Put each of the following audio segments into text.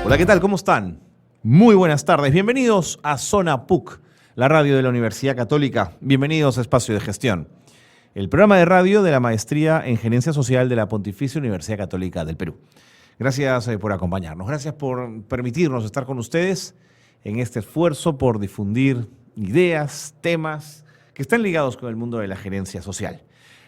Hola, ¿qué tal? ¿Cómo están? Muy buenas tardes. Bienvenidos a Zona PUC, la radio de la Universidad Católica. Bienvenidos a Espacio de Gestión, el programa de radio de la Maestría en Gerencia Social de la Pontificia Universidad Católica del Perú. Gracias por acompañarnos. Gracias por permitirnos estar con ustedes en este esfuerzo por difundir ideas, temas que están ligados con el mundo de la gerencia social.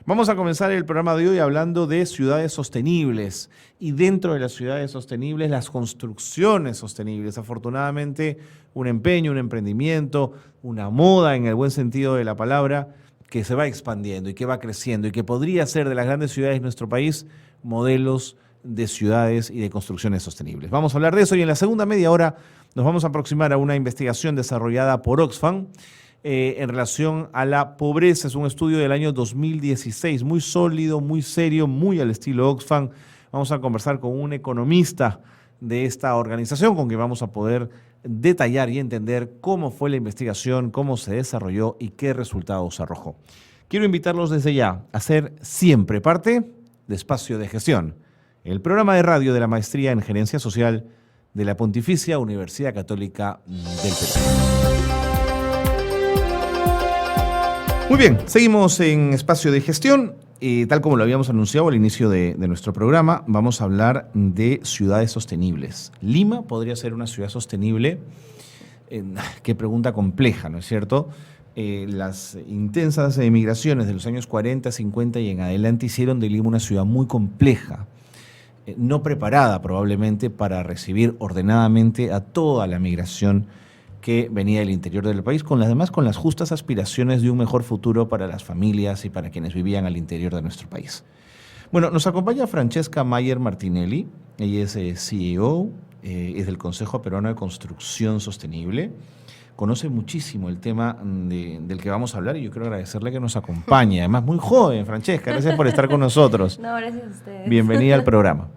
Vamos a comenzar el programa de hoy hablando de ciudades sostenibles y dentro de las ciudades sostenibles, las construcciones sostenibles. Afortunadamente, un empeño, un emprendimiento, una moda en el buen sentido de la palabra que se va expandiendo y que va creciendo y que podría ser de las grandes ciudades de nuestro país modelos de ciudades y de construcciones sostenibles. Vamos a hablar de eso y en la segunda media hora nos vamos a aproximar a una investigación desarrollada por Oxfam en relación a la pobreza. Es un estudio del año 2016, muy sólido, muy serio, muy al estilo Oxfam. Vamos a conversar con un economista de esta organización con quien vamos a poder detallar y entender cómo fue la investigación, cómo se desarrolló y qué resultados arrojó. Quiero invitarlos desde ya a ser siempre parte de Espacio de Gestión, el programa de radio de la Maestría en Gerencia Social de la Pontificia Universidad Católica del Perú. Muy bien, seguimos en Espacio de Gestión. Tal como lo habíamos anunciado al inicio de nuestro programa, vamos a hablar de ciudades sostenibles. Lima podría ser una ciudad sostenible. Qué pregunta compleja, ¿no es cierto? Las intensas emigraciones de los años 40, 50 y en adelante hicieron de Lima una ciudad muy compleja, no preparada probablemente para recibir ordenadamente a toda la migración que venía del interior del país, con las justas aspiraciones de un mejor futuro para las familias y para quienes vivían al interior de nuestro país. Bueno, nos acompaña Francesca Mayer Martinelli. Ella es CEO, es del Consejo Peruano de Construcción Sostenible. Conoce muchísimo el tema del que vamos a hablar y yo quiero agradecerle que nos acompañe. Además, muy joven, Francesca. Gracias por estar con nosotros. No, gracias a ustedes. Bienvenida al programa.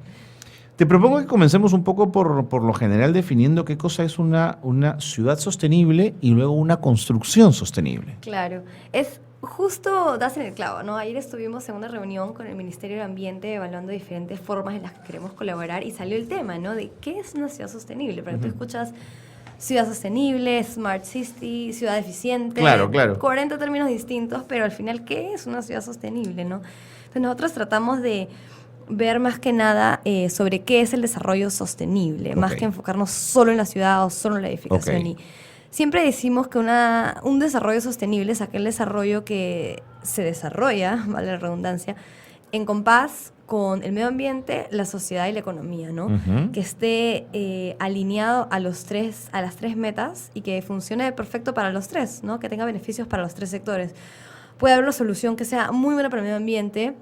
Te propongo que comencemos un poco por lo general definiendo qué cosa es una ciudad sostenible y luego una construcción sostenible. Claro, es justo, das en el clavo, ¿no? Ayer estuvimos en una reunión con el Ministerio de Ambiente evaluando diferentes formas en las que queremos colaborar y salió el tema, ¿no? De qué es una ciudad sostenible. Porque tú escuchas ciudad sostenible, smart city, ciudad eficiente. Claro. 40 términos distintos, pero al final, ¿qué es una ciudad sostenible, no? Entonces nosotros tratamos de ver más que nada sobre qué es el desarrollo sostenible, más que enfocarnos solo en la ciudad o solo en la edificación. Y siempre decimos que un desarrollo sostenible es aquel desarrollo que se desarrolla, vale la redundancia, en compás con el medio ambiente, la sociedad y la economía, ¿no? Que esté alineado a las tres metas y que funcione perfecto para los tres, ¿no? Que tenga beneficios para los tres sectores. Puede haber una solución que sea muy buena para el medio ambiente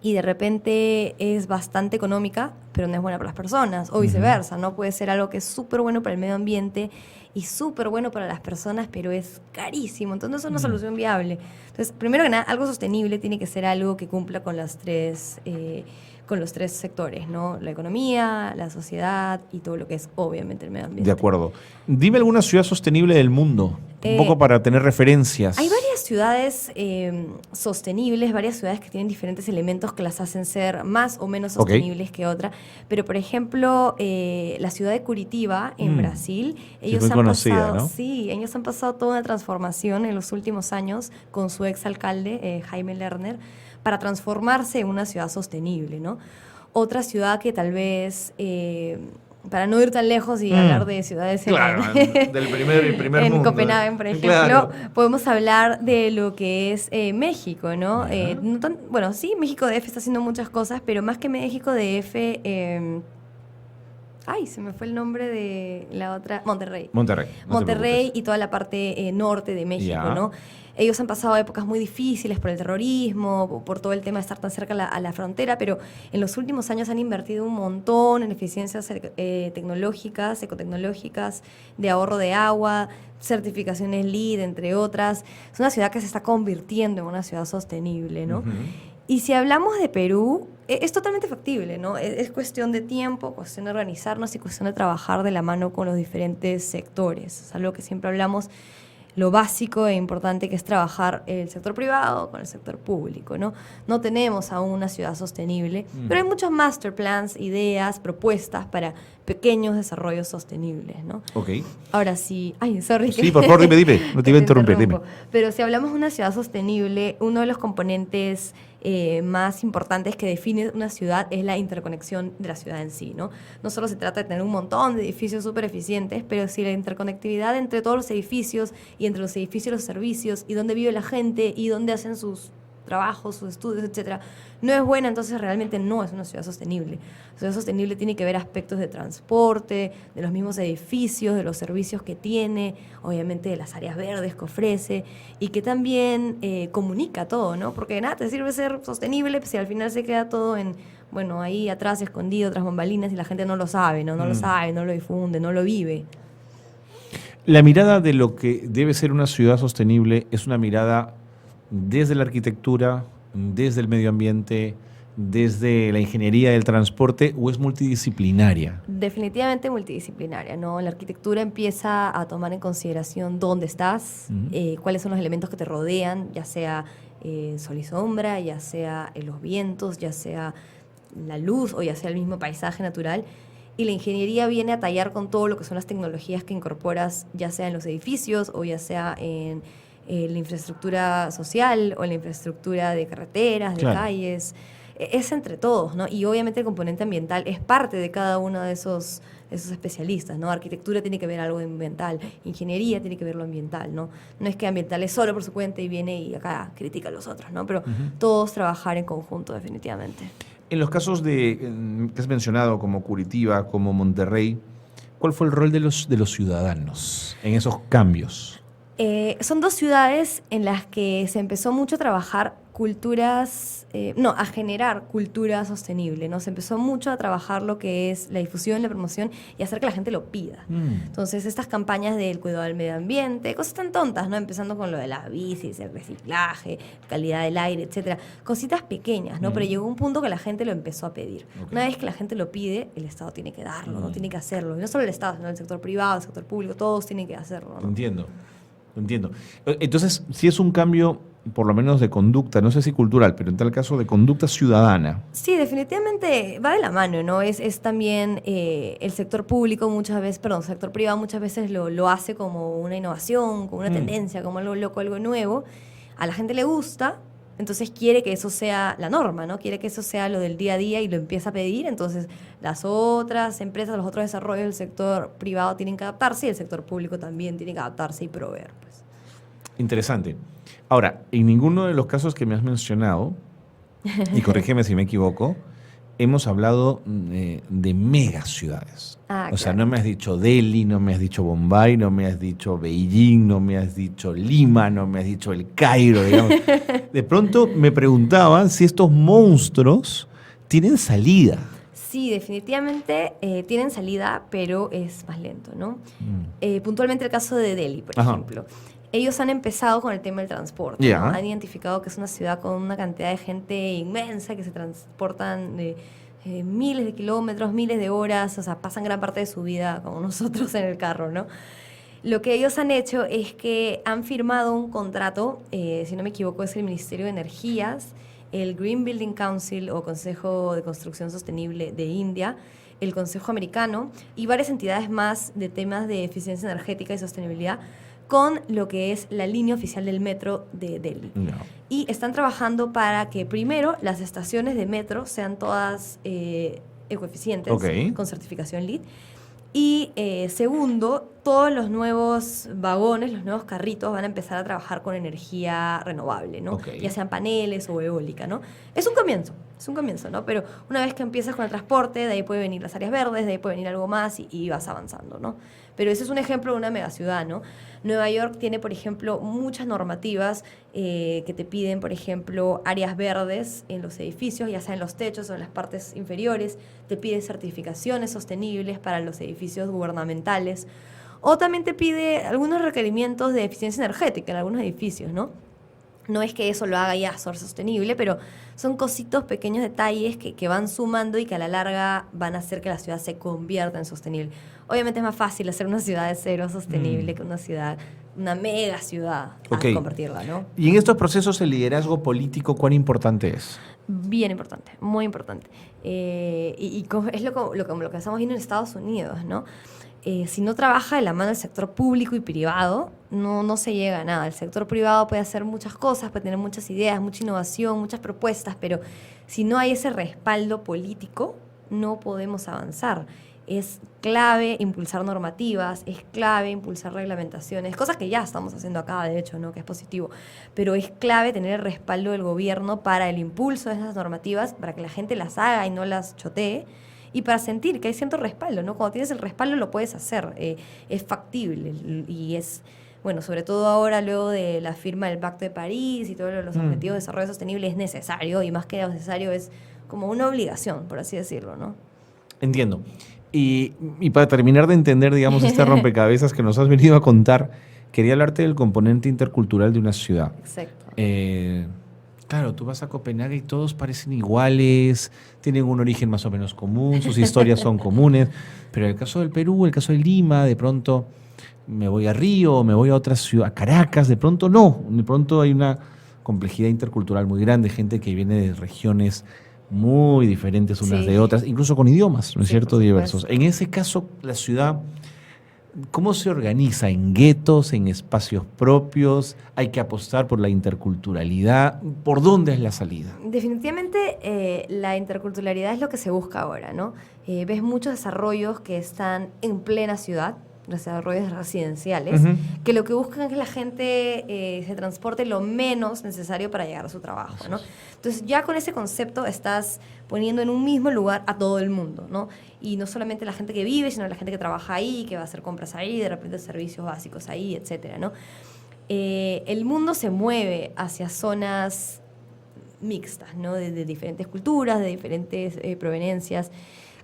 y de repente es bastante económica, pero no es buena para las personas, o viceversa, ¿no? Puede ser algo que es súper bueno para el medio ambiente y súper bueno para las personas, pero es carísimo, entonces no es una solución viable. Entonces, primero que nada, algo sostenible tiene que ser algo que cumpla con los tres sectores, ¿no? La economía, la sociedad y todo lo que es, obviamente, el medio ambiente. De acuerdo. Dime alguna ciudad sostenible del mundo, un poco para tener referencias. Hay varias ciudades sostenibles, varias ciudades que tienen diferentes elementos que las hacen ser más o menos sostenibles que otra. Pero, por ejemplo, la ciudad de Curitiba, en Brasil, ellos han pasado toda una transformación en los últimos años con su exalcalde, Jaime Lerner, para transformarse en una ciudad sostenible, ¿no? Otra ciudad que tal vez, para no ir tan lejos y hablar de ciudades del primer en mundo. Copenhague, por ejemplo, podemos hablar de lo que es México, ¿no? México DF está haciendo muchas cosas, pero más que México DF... se me fue el nombre de la otra... Monterrey y toda la parte norte de México, ¿no? Ellos han pasado épocas muy difíciles por el terrorismo, por todo el tema de estar tan cerca a la frontera, pero en los últimos años han invertido un montón en eficiencias tecnológicas, ecotecnológicas, de ahorro de agua, certificaciones LEED, entre otras. Es una ciudad que se está convirtiendo en una ciudad sostenible, ¿no? Y si hablamos de Perú, es totalmente factible, ¿no? Es cuestión de tiempo, cuestión de organizarnos y cuestión de trabajar de la mano con los diferentes sectores. Es algo que siempre hablamos. lo básico e importante que es trabajar el sector privado con el sector público, ¿no? No tenemos aún una ciudad sostenible, pero hay muchos master plans, ideas, propuestas para pequeños desarrollos sostenibles, ¿no? Ok. Ahora sí, ay, sorry. Sí, por favor, dime, no te iba a interrumpir, dime. Pero si hablamos de una ciudad sostenible, uno de los componentes más importantes que define una ciudad es la interconexión de la ciudad en sí, ¿no? No solo se trata de tener un montón de edificios súper eficientes, pero si la interconectividad entre todos los edificios y entre los edificios y los servicios y dónde vive la gente y dónde hacen sus trabajos, sus estudios, etcétera, no es buena, entonces realmente no es una ciudad sostenible. La ciudad sostenible tiene que ver aspectos de transporte, de los mismos edificios, de los servicios que tiene, obviamente de las áreas verdes que ofrece y que también comunica todo, ¿no? Porque de nada te sirve ser sostenible si al final se queda todo en, bueno, ahí atrás, escondido, tras bambalinas y la gente no lo sabe, ¿no? No lo sabe, no lo difunde, no lo vive. La mirada de lo que debe ser una ciudad sostenible es una mirada desde la arquitectura, desde el medio ambiente, desde la ingeniería del transporte, ¿o es multidisciplinaria? Definitivamente multidisciplinaria, ¿no? La arquitectura empieza a tomar en consideración dónde estás, cuáles son los elementos que te rodean, ya sea sol y sombra, ya sea los vientos, ya sea la luz o ya sea el mismo paisaje natural. Y la ingeniería viene a tallar con todo lo que son las tecnologías que incorporas, ya sea en los edificios o ya sea en la infraestructura social o en la infraestructura de carreteras, de calles. Es entre todos, ¿no? Y obviamente el componente ambiental es parte de cada uno de esos especialistas, ¿no? Arquitectura tiene que ver algo ambiental, ingeniería tiene que ver lo ambiental, ¿no? No es que ambiental es solo por su cuenta y viene y acá critica a los otros, ¿no? Pero todos trabajar en conjunto, definitivamente. En los casos que has mencionado, como Curitiba, como Monterrey, ¿cuál fue el rol de los ciudadanos en esos cambios? Son dos ciudades en las que se empezó mucho a trabajar a generar cultura sostenible, ¿no? Se empezó mucho a trabajar lo que es la difusión, la promoción y hacer que la gente lo pida. Entonces, estas campañas del cuidado del medio ambiente, cosas tan tontas, ¿no? Empezando con lo de las bicis, el reciclaje, calidad del aire, etcétera. Cositas pequeñas, ¿no? Pero llegó un punto que la gente lo empezó a pedir. Una vez que la gente lo pide, el Estado tiene que darlo, ¿no? Tiene que hacerlo. Y no solo el Estado, sino el sector privado, el sector público, todos tienen que hacerlo, ¿no? Entiendo. Entonces, si es un cambio, por lo menos de conducta, no sé si cultural, pero en tal caso de conducta ciudadana. Sí, definitivamente va de la mano, ¿no? Es también el sector público sector privado muchas veces lo hace como una innovación, como una tendencia, como algo loco, algo nuevo. A la gente le gusta, entonces quiere que eso sea la norma, ¿no? Quiere que eso sea lo del día a día y lo empieza a pedir, entonces las otras empresas, los otros desarrollos del sector privado tienen que adaptarse y el sector público también tiene que adaptarse y proveer, pues. Interesante. Ahora, en ninguno de los casos que me has mencionado, y corrígeme si me equivoco, hemos hablado de megaciudades. O sea, no me has dicho Delhi, no me has dicho Bombay, no me has dicho Beijing, no me has dicho Lima, no me has dicho el Cairo, digamos. De pronto me preguntaban si estos monstruos tienen salida. Sí, definitivamente tienen salida, pero es más lento, ¿no? Puntualmente el caso de Delhi, por ejemplo. Ellos han empezado con el tema del transporte, ¿no? Han identificado que es una ciudad con una cantidad de gente inmensa, que se transportan miles de kilómetros, miles de horas, o sea, pasan gran parte de su vida como nosotros en el carro, ¿no? Lo que ellos han hecho es que han firmado un contrato, si no me equivoco es el Ministerio de Energías, el Green Building Council o Consejo de Construcción Sostenible de India, el Consejo Americano y varias entidades más de temas de eficiencia energética y sostenibilidad con lo que es la línea oficial del metro de Delhi. No. Y están trabajando para que primero las estaciones de metro sean todas ecoeficientes, con certificación LEED. Y segundo, todos los nuevos vagones, los nuevos carritos van a empezar a trabajar con energía renovable, ¿no? Ya sean paneles o eólica, ¿no? Es un comienzo, ¿no? Pero una vez que empiezas con el transporte, de ahí puede venir las áreas verdes, de ahí puede venir algo más y vas avanzando, ¿no? Pero ese es un ejemplo de una megaciudad, ¿no? Nueva York tiene, por ejemplo, muchas normativas que te piden, por ejemplo, áreas verdes en los edificios, ya sea en los techos o en las partes inferiores. Te pide certificaciones sostenibles para los edificios gubernamentales. O también te pide algunos requerimientos de eficiencia energética en algunos edificios, ¿no? No es que eso lo haga ya ser sostenible, pero son cositos, pequeños detalles que van sumando y que a la larga van a hacer que la ciudad se convierta en sostenible. Obviamente es más fácil hacer una ciudad de cero sostenible que una ciudad una mega ciudad Ok. a convertirla, ¿no? Y en estos procesos el liderazgo político, ¿cuán importante es? Bien importante, muy importante. Es lo que estamos viendo en Estados Unidos, ¿no? Si no trabaja de la mano el sector público y privado, no se llega a nada. El sector privado puede hacer muchas cosas, puede tener muchas ideas, mucha innovación, muchas propuestas, pero si no hay ese respaldo político, no podemos avanzar. Es clave impulsar normativas, es clave impulsar reglamentaciones, cosas que ya estamos haciendo acá, de hecho, ¿no? Que es positivo. Pero es clave tener el respaldo del gobierno para el impulso de esas normativas, para que la gente las haga y no las chotee, y para sentir que hay cierto respaldo, ¿no? Cuando tienes el respaldo lo puedes hacer, es factible y es, bueno, sobre todo ahora luego de la firma del Pacto de París y todos los objetivos de desarrollo sostenible es necesario, y más que necesario es como una obligación, por así decirlo, ¿no? Entiendo. Y para terminar de entender, digamos, este rompecabezas que nos has venido a contar, quería hablarte del componente intercultural de una ciudad. Exacto. Claro, tú vas a Copenhague y todos parecen iguales, tienen un origen más o menos común, sus historias son comunes, pero en el caso del Perú, el caso de Lima, de pronto me voy a Río, me voy a otra ciudad, a Caracas, de pronto no, de pronto hay una complejidad intercultural muy grande, gente que viene de regiones muy diferentes unas de otras, incluso con idiomas, ¿no es cierto?, diversos. En ese caso, la ciudad, ¿cómo se organiza? ¿En guetos, en espacios propios? ¿Hay que apostar por la interculturalidad? ¿Por dónde es la salida? Definitivamente la interculturalidad es lo que se busca ahora, ¿no? Ves muchos desarrollos que están en plena ciudad, desarrollos residenciales, que lo que buscan es que la gente se transporte lo menos necesario para llegar a su trabajo, ¿no? Entonces ya con ese concepto estás poniendo en un mismo lugar a todo el mundo, ¿no? Y no solamente la gente que vive, sino la gente que trabaja ahí, que va a hacer compras ahí, de repente servicios básicos ahí, etcétera, ¿no? El mundo se mueve hacia zonas mixtas, ¿no? De diferentes culturas, de diferentes proveniencias.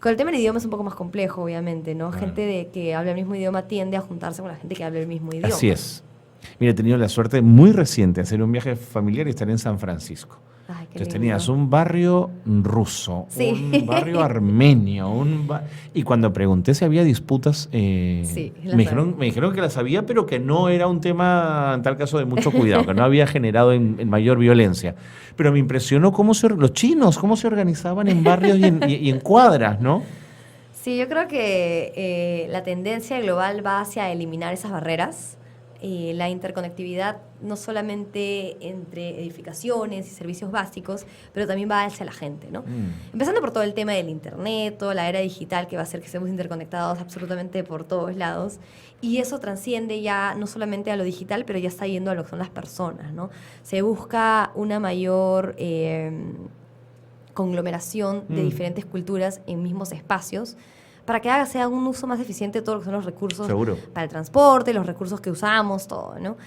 Con el tema del idioma es un poco más complejo, obviamente, ¿no? Claro. Gente que habla el mismo idioma tiende a juntarse con la gente que habla el mismo idioma. Así es. Mira, he tenido la suerte muy reciente de hacer un viaje familiar y estar en San Francisco. Ay, entonces tenías un barrio ruso, sí. Un barrio armenio, y cuando pregunté si había disputas, sí, me dijeron que las había, pero que no era un tema, en tal caso, de mucho cuidado, que no había generado en mayor violencia. Pero me impresionó los chinos, cómo se organizaban en barrios y en cuadras, ¿no? Sí, yo creo que la tendencia global va hacia eliminar esas barreras. La interconectividad no solamente entre edificaciones y servicios básicos, pero también va hacia la gente, ¿no? Empezando por todo el tema del internet, toda la era digital que va a hacer que estemos interconectados absolutamente por todos lados, y eso transciende ya no solamente a lo digital, pero ya está yendo a lo que son las personas, ¿no? Se busca una mayor conglomeración de diferentes culturas en mismos espacios, para que sea un uso más eficiente de todo lo que son los recursos para el transporte, los recursos que usamos, todo, ¿no?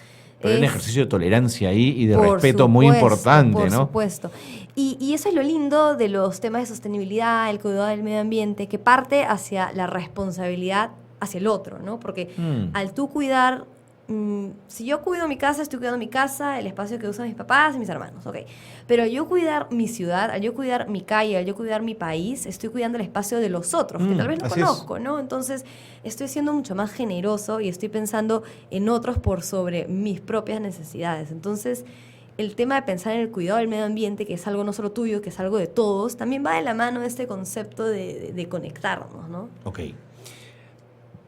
Pero hay un ejercicio de tolerancia ahí y de respeto muy importante, ¿no? Por supuesto. Y eso es lo lindo de los temas de sostenibilidad, el cuidado del medio ambiente, que parte hacia la responsabilidad hacia el otro, ¿no? Porque al tú cuidar, si yo cuido mi casa, estoy cuidando mi casa, el espacio que usan mis papás y mis hermanos, ok. Pero al yo cuidar mi ciudad, al yo cuidar mi calle, al yo cuidar mi país, estoy cuidando el espacio de los otros, que tal vez no conozco, ¿no? Entonces, estoy siendo mucho más generoso y estoy pensando en otros por sobre mis propias necesidades. Entonces, el tema de pensar en el cuidado del medio ambiente, que es algo no solo tuyo, que es algo de todos, también va de la mano de este concepto de conectarnos, ¿no? Ok.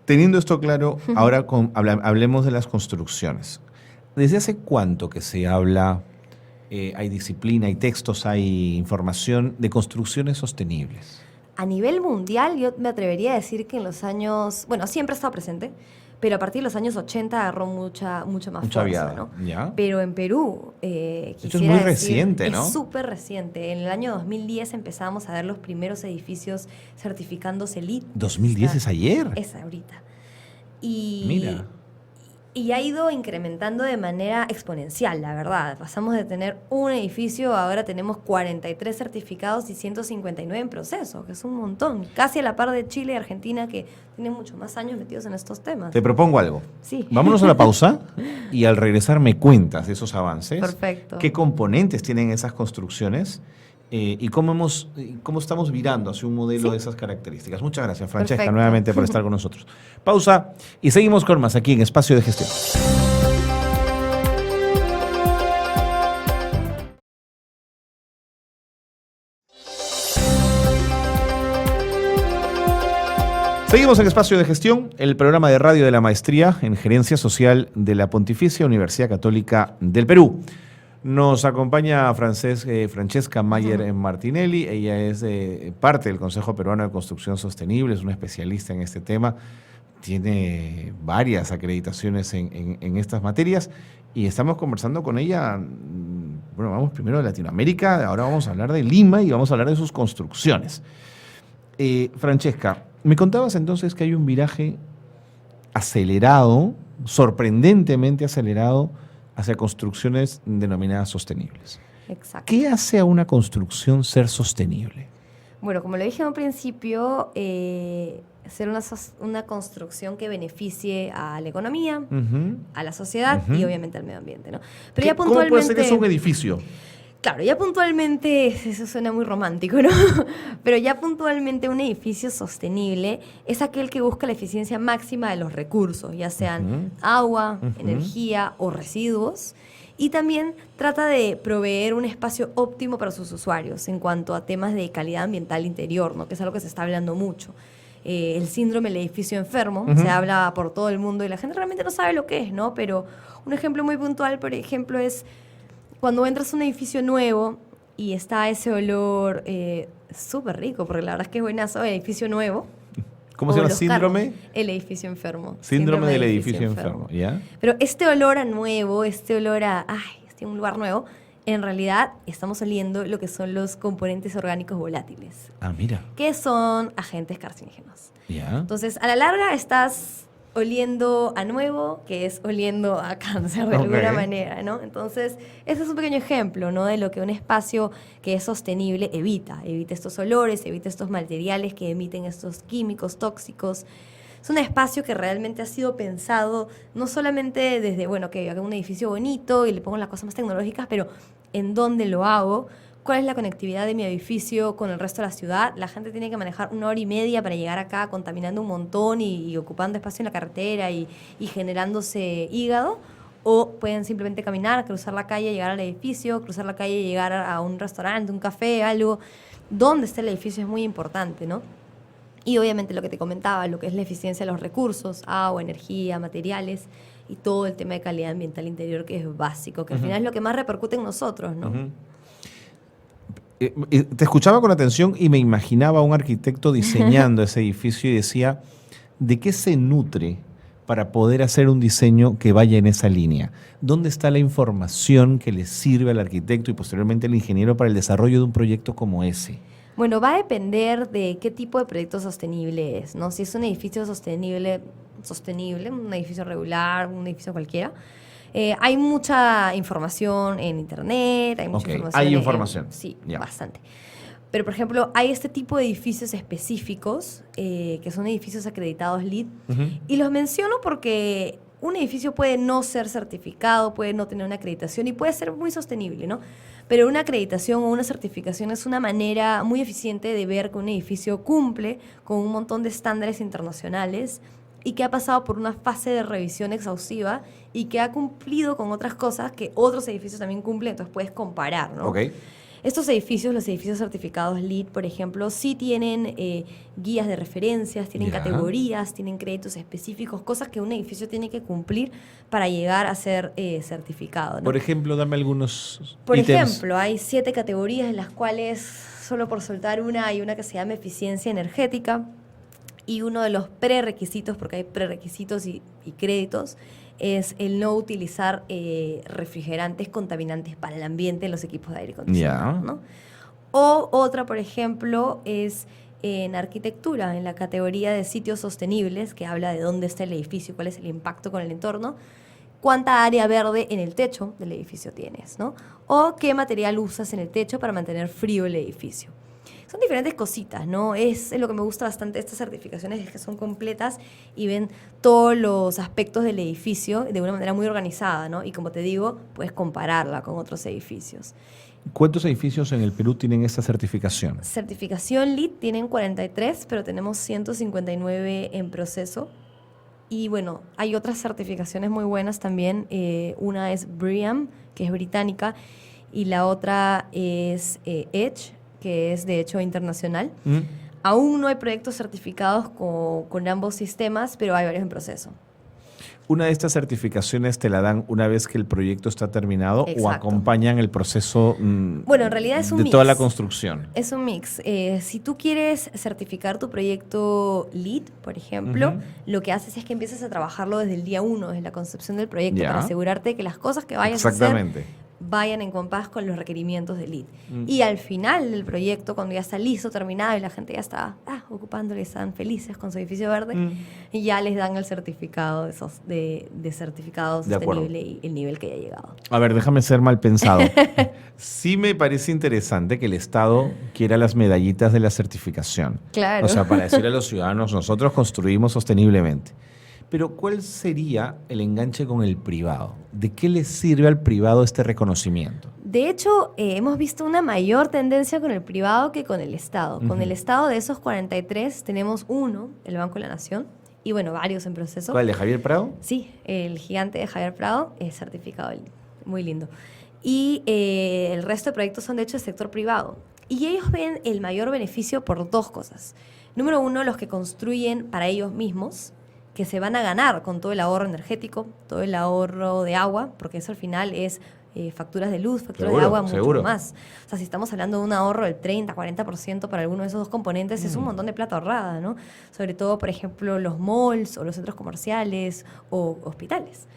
Teniendo esto claro, ahora hablemos de las construcciones. ¿Desde hace cuánto que se habla, hay disciplina, hay textos, hay información de construcciones sostenibles? A nivel mundial, yo me atrevería a decir que en los años... Bueno, siempre ha estado presente, pero a partir de los años 80 agarró mucha más fuerza, viada, ¿no? ¿Ya? Pero en Perú, esto es muy reciente, ¿no? Es súper reciente. En el año 2010 empezamos a ver los primeros edificios certificándose LEED. ¿2010 es ayer? Es ahorita. Y, mira. Y ha ido incrementando de manera exponencial, la verdad. Pasamos de tener un edificio, ahora tenemos 43 certificados y 159 en proceso, que es un montón. Casi a la par de Chile y Argentina, que tienen muchos más años metidos en estos temas. Te propongo algo. Sí. Vámonos a la pausa y al regresar me cuentas de esos avances. Perfecto. ¿Qué componentes tienen esas construcciones? Y cómo estamos virando hacia un modelo de esas características. Muchas gracias, Francesca, nuevamente por estar con nosotros. Pausa y seguimos con más aquí en Espacio de Gestión. Seguimos en Espacio de Gestión, el programa de radio de la Maestría en Gerencia Social de la Pontificia Universidad Católica del Perú. Nos acompaña Francesca Mayer Martinelli. Ella es parte del Consejo Peruano de Construcción Sostenible, es una especialista en este tema, tiene varias acreditaciones en estas materias y estamos conversando con ella. Bueno, vamos primero de Latinoamérica, ahora vamos a hablar de Lima y vamos a hablar de sus construcciones. Francesca, me contabas entonces que hay un viraje acelerado, sorprendentemente acelerado, hacia construcciones denominadas sostenibles. Exacto. ¿Qué hace a una construcción ser sostenible? Bueno, como lo dije en un principio, ser una construcción que beneficie a la economía, a la sociedad y obviamente al medio ambiente, ¿no? Pero ya puntualmente, ¿cómo puede ser eso un edificio? Claro, ya puntualmente, eso suena muy romántico, ¿no? Pero ya puntualmente un edificio sostenible es aquel que busca la eficiencia máxima de los recursos, ya sean agua, energía o residuos, y también trata de proveer un espacio óptimo para sus usuarios en cuanto a temas de calidad ambiental interior, ¿no? Que es algo que se está hablando mucho. El síndrome del edificio enfermo, se habla por todo el mundo y la gente realmente no sabe lo que es, ¿no? Pero un ejemplo muy puntual, por ejemplo, es cuando entras a un edificio nuevo y está ese olor súper rico, porque la verdad es que es buenazo, el edificio nuevo. ¿Cómo se llama? ¿Síndrome? El edificio enfermo. Síndrome del edificio enfermo, ¿ya? Pero este olor a nuevo, este olor a, estoy en un lugar nuevo, en realidad estamos oliendo lo que son los componentes orgánicos volátiles. Ah, mira. Que son agentes carcinógenos. Ya. Entonces, a la larga estás oliendo a nuevo, que es oliendo a cáncer de alguna manera, ¿no? Entonces, ese es un pequeño ejemplo, ¿no? De lo que un espacio que es sostenible evita. Evita estos olores, evita estos materiales que emiten estos químicos tóxicos. Es un espacio que realmente ha sido pensado no solamente desde, bueno, que haga un edificio bonito y le pongo las cosas más tecnológicas, pero en dónde lo hago, cuál es la conectividad de mi edificio con el resto de la ciudad. La gente tiene que manejar 1 hora y media para llegar acá contaminando un montón y ocupando espacio en la carretera y generándose hígado. O pueden simplemente caminar, cruzar la calle, llegar al edificio, cruzar la calle y llegar a un restaurante, un café, algo. Dónde está el edificio es muy importante, ¿no? Y obviamente lo que te comentaba, lo que es la eficiencia de los recursos, agua, energía, materiales y todo el tema de calidad ambiental interior que es básico, que al final es lo que más repercute en nosotros, ¿no? Te escuchaba con atención y me imaginaba a un arquitecto diseñando ese edificio y decía, ¿de qué se nutre para poder hacer un diseño que vaya en esa línea? ¿Dónde está la información que le sirve al arquitecto y posteriormente al ingeniero para el desarrollo de un proyecto como ese? Bueno, va a depender de qué tipo de proyecto sostenible es, ¿no? Si es un edificio sostenible, un edificio regular, un edificio cualquiera. Hay mucha información en internet, hay mucha información. Hay información. Sí, bastante. Pero, por ejemplo, hay este tipo de edificios específicos que son edificios acreditados LEED. Y los menciono porque un edificio puede no ser certificado, puede no tener una acreditación y puede ser muy sostenible, ¿no? Pero una acreditación o una certificación es una manera muy eficiente de ver que un edificio cumple con un montón de estándares internacionales y que ha pasado por una fase de revisión exhaustiva y que ha cumplido con otras cosas que otros edificios también cumplen, entonces puedes comparar, ¿no? Okay. Estos edificios, los edificios certificados LEED, por ejemplo, sí tienen guías de referencias, tienen categorías, tienen créditos específicos, cosas que un edificio tiene que cumplir para llegar a ser certificado, ¿no? Por ejemplo, dame algunos Por ítems. ejemplo, hay 7 categorías en las cuales, solo por soltar una, hay una que se llama eficiencia energética y uno de los prerequisitos, porque hay prerequisitos y créditos, es el no utilizar refrigerantes contaminantes para el ambiente en los equipos de aire acondicionado, ¿no? O otra, por ejemplo, es en arquitectura, en la categoría de sitios sostenibles, que habla de dónde está el edificio, cuál es el impacto con el entorno, cuánta área verde en el techo del edificio tienes, ¿no? O qué material usas en el techo para mantener frío el edificio. Son diferentes cositas, ¿no? Es lo que me gusta bastante de estas certificaciones, es que son completas y ven todos los aspectos del edificio de una manera muy organizada, ¿no? Y como te digo, puedes compararla con otros edificios. ¿Cuántos edificios en el Perú tienen esta certificación? Certificación LEED tienen 43, pero tenemos 159 en proceso. Y bueno, hay otras certificaciones muy buenas también. Una es BREEAM, que es británica, y la otra es EDGE, que es de hecho internacional. Aún no hay proyectos certificados con ambos sistemas, pero hay varios en proceso. ¿Una de estas certificaciones te la dan una vez que el proyecto está terminado o Exacto. acompañan el proceso Bueno, en realidad es un de mix. toda la construcción? Es un mix. Si tú quieres certificar tu proyecto LEED, por ejemplo, lo que haces es que empiezas a trabajarlo desde el día 1, desde la concepción del proyecto, Ya. para asegurarte que las cosas que vayas a hacer Exactamente. vayan en compás con los requerimientos del LEED. Y al final del proyecto, cuando ya está listo, terminado y la gente ya está ocupándolo y están felices con su edificio verde, y ya les dan el certificado de certificado De acuerdo. sostenible y el nivel que haya llegado. A ver, déjame ser mal pensado. Sí me parece interesante que el Estado quiera las medallitas de la certificación. Claro. O sea, para decirle a los ciudadanos, nosotros construimos sosteniblemente. Pero ¿cuál sería el enganche con el privado? ¿De qué le sirve al privado este reconocimiento? De hecho, hemos visto una mayor tendencia con el privado que con el Estado. Con el Estado, de esos 43, tenemos uno, el Banco de la Nación, y bueno, varios en proceso. ¿Cuál, de Javier Prado? Sí, el gigante de Javier Prado es certificado, muy lindo. Y el resto de proyectos son de hecho del sector privado. Y ellos ven el mayor beneficio por dos cosas. Número uno, los que construyen para ellos mismos, que se van a ganar con todo el ahorro energético, todo el ahorro de agua, porque eso al final es facturas de luz, facturas de agua, mucho más. O sea, si estamos hablando de un ahorro del 30, 40% para alguno de esos dos componentes, es un montón de plata ahorrada, ¿no? Sobre todo, por ejemplo, los malls o los centros comerciales o hospitales.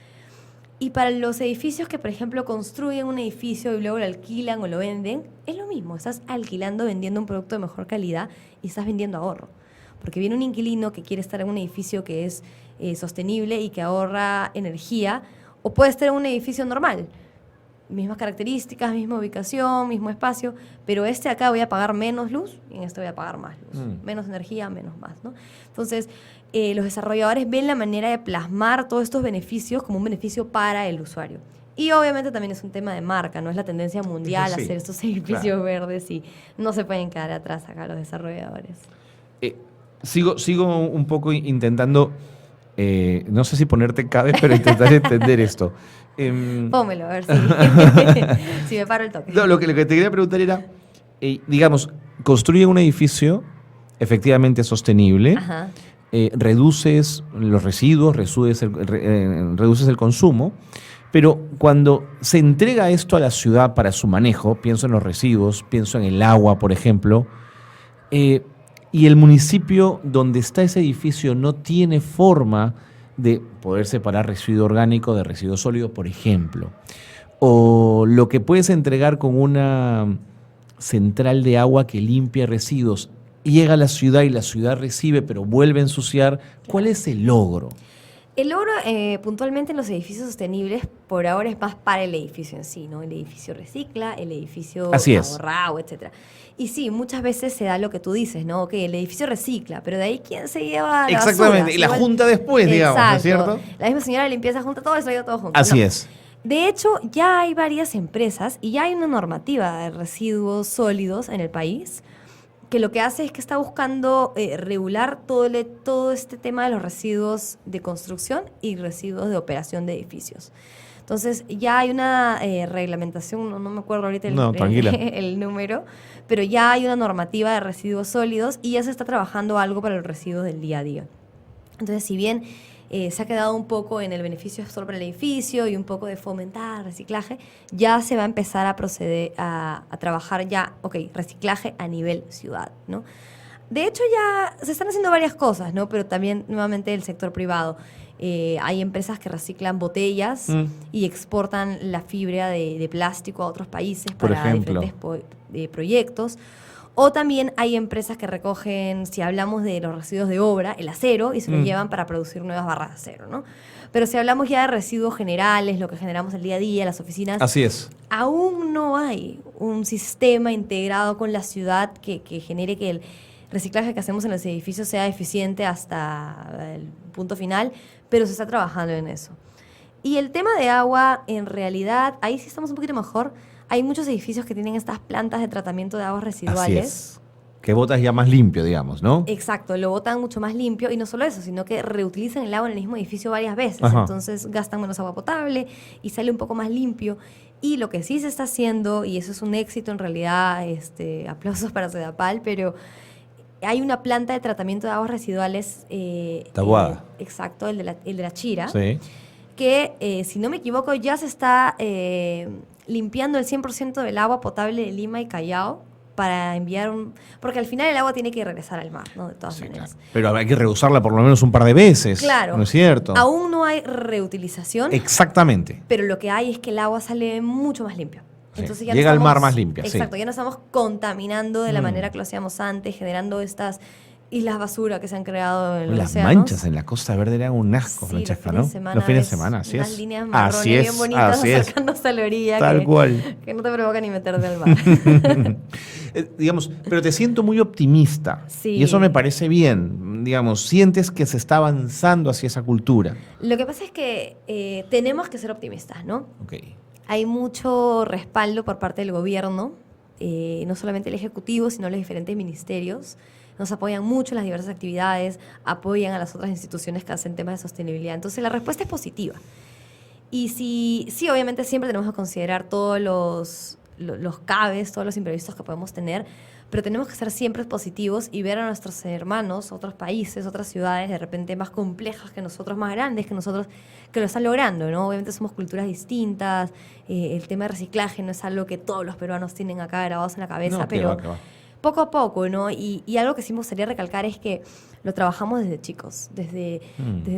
Y para los edificios que, por ejemplo, construyen un edificio y luego lo alquilan o lo venden, es lo mismo. Estás alquilando, vendiendo un producto de mejor calidad y estás vendiendo ahorro. Porque viene un inquilino que quiere estar en un edificio que es sostenible y que ahorra energía, o puede estar en un edificio normal. Mismas características, misma ubicación, mismo espacio, pero acá voy a pagar menos luz y en este voy a pagar más luz. Menos energía, menos más, ¿no? Entonces, los desarrolladores ven la manera de plasmar todos estos beneficios como un beneficio para el usuario. Y obviamente también es un tema de marca, no es la tendencia mundial Sí, hacer estos edificios verdes y no se pueden quedar atrás acá los desarrolladores. Sigo un poco intentando, no sé si ponerte cabe, pero intentar entender esto. Pómelo, a ver si me paro el toque. No, lo que te quería preguntar era, digamos, construyen un edificio efectivamente sostenible, Ajá. Reduces los residuos, reduces el consumo, pero cuando se entrega esto a la ciudad para su manejo, pienso en los residuos, pienso en el agua, por ejemplo, y el municipio donde está ese edificio no tiene forma de poder separar residuo orgánico de residuo sólido, por ejemplo. O lo que puedes entregar con una central de agua que limpia residuos, llega a la ciudad y la ciudad recibe, pero vuelve a ensuciar. ¿Cuál es el logro? El logro puntualmente en los edificios sostenibles por ahora es más para el edificio en sí, ¿no? El edificio recicla, el edificio ahorra agua, etc. Y sí, muchas veces se da lo que tú dices, ¿no? Que el edificio recicla, pero de ahí ¿quién se lleva la Exactamente, basura? y la junta después, digamos, ¿no es cierto? La misma señora de limpieza junta todo eso, lleva todo junto. Así es. De hecho, ya hay varias empresas y ya hay una normativa de residuos sólidos en el país que lo que hace es que está buscando regular todo este tema de los residuos de construcción y residuos de operación de edificios. Entonces, ya hay una reglamentación, no me acuerdo ahorita el número, pero ya hay una normativa de residuos sólidos y ya se está trabajando algo para los residuos del día a día. Entonces, si bien se ha quedado un poco en el beneficio solo para el edificio y un poco de fomentar reciclaje, ya se va a empezar a proceder a trabajar reciclaje a nivel ciudad, ¿no? De hecho, ya se están haciendo varias cosas, ¿no? Pero también, nuevamente, el sector privado. Hay empresas que reciclan botellas y exportan la fibra de plástico a otros países para diferentes proyectos. O también hay empresas que recogen, si hablamos de los residuos de obra, el acero, y se lo llevan para producir nuevas barras de acero, ¿no? Pero si hablamos ya de residuos generales, lo que generamos el día a día, las oficinas... Así es. Aún no hay un sistema integrado con la ciudad que genere que el reciclaje que hacemos en los edificios sea eficiente hasta el punto final, pero se está trabajando en eso. Y el tema de agua, en realidad, ahí sí estamos un poquito mejor. Hay muchos edificios que tienen estas plantas de tratamiento de aguas residuales. Así es. Que botas ya más limpio, digamos, ¿no? Exacto, lo botan mucho más limpio y no solo eso, sino que reutilizan el agua en el mismo edificio varias veces. Ajá. Entonces gastan menos agua potable y sale un poco más limpio. Y lo que sí se está haciendo, y eso es un éxito en realidad, aplausos para Sedapal, pero hay una planta de tratamiento de aguas residuales. Taboada. Exacto, el de la Chira. Sí. Que, si no me equivoco, ya se está limpiando el 100% del agua potable de Lima y Callao para enviar porque al final el agua tiene que regresar al mar, ¿no? De todas maneras. Claro. Pero hay que reusarla por lo menos un par de veces. Claro. ¿No es cierto? Aún no hay reutilización. Exactamente. Pero lo que hay es que el agua sale mucho más limpia. Sí. Entonces ya Llega al mar más limpia. Exacto, sí. ya no estamos contaminando de la manera que lo hacíamos antes, generando estas islas basura que se han creado en los Las océanos. manchas en la Costa Verde eran un asco, Sí, Francesca, los ¿no? fines de semana Los fines de ves semana, así unas es. líneas marrones Así es, bien bonitas así es. acercándose a la orilla. Tal cual. Que no te provoca ni meterte al mar. Digamos, pero te siento muy optimista. Sí. Y eso me parece bien. Digamos, sientes que se está avanzando hacia esa cultura. Lo que pasa es que tenemos que ser optimistas, ¿no? Ok. Hay mucho respaldo por parte del gobierno, no solamente el Ejecutivo, sino los diferentes ministerios. Nos apoyan mucho en las diversas actividades, apoyan a las otras instituciones que hacen temas de sostenibilidad. Entonces, la respuesta es positiva. Y sí, obviamente siempre tenemos que considerar todos los cabes, todos los imprevistos que podemos tener, pero tenemos que ser siempre positivos y ver a nuestros hermanos, otros países, otras ciudades de repente más complejas que nosotros, más grandes que nosotros, que lo están logrando, ¿no? Obviamente somos culturas distintas, el tema de reciclaje no es algo que todos los peruanos tienen acá grabados en la cabeza, No, pero que va. poco a poco, ¿no? Y algo que sí me gustaría recalcar es que lo trabajamos desde chicos, desde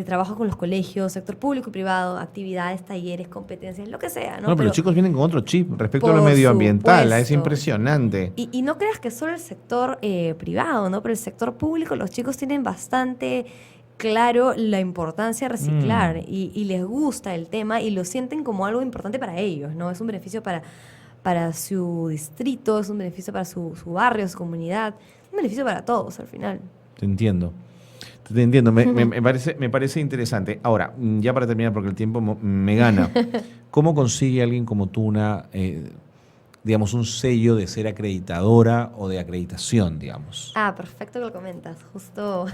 trabajo con los colegios, sector público y privado, actividades, talleres, competencias, lo que sea, ¿no? No, pero los chicos vienen con otro chip respecto a lo Por medioambiental. Es supuesto. impresionante. Y no creas que solo el sector privado, ¿no? Pero el sector público, los chicos tienen bastante claro la importancia de reciclar y les gusta el tema y lo sienten como algo importante para ellos, ¿no? Es un beneficio para su distrito, es un beneficio para su barrio, su comunidad, es un beneficio para todos al final. Te entiendo. Te entiendo. Me parece interesante. Ahora, ya para terminar, porque el tiempo me gana, ¿cómo consigue alguien como tú digamos, un sello de ser acreditadora o de acreditación, digamos? Perfecto que lo comentas. Justo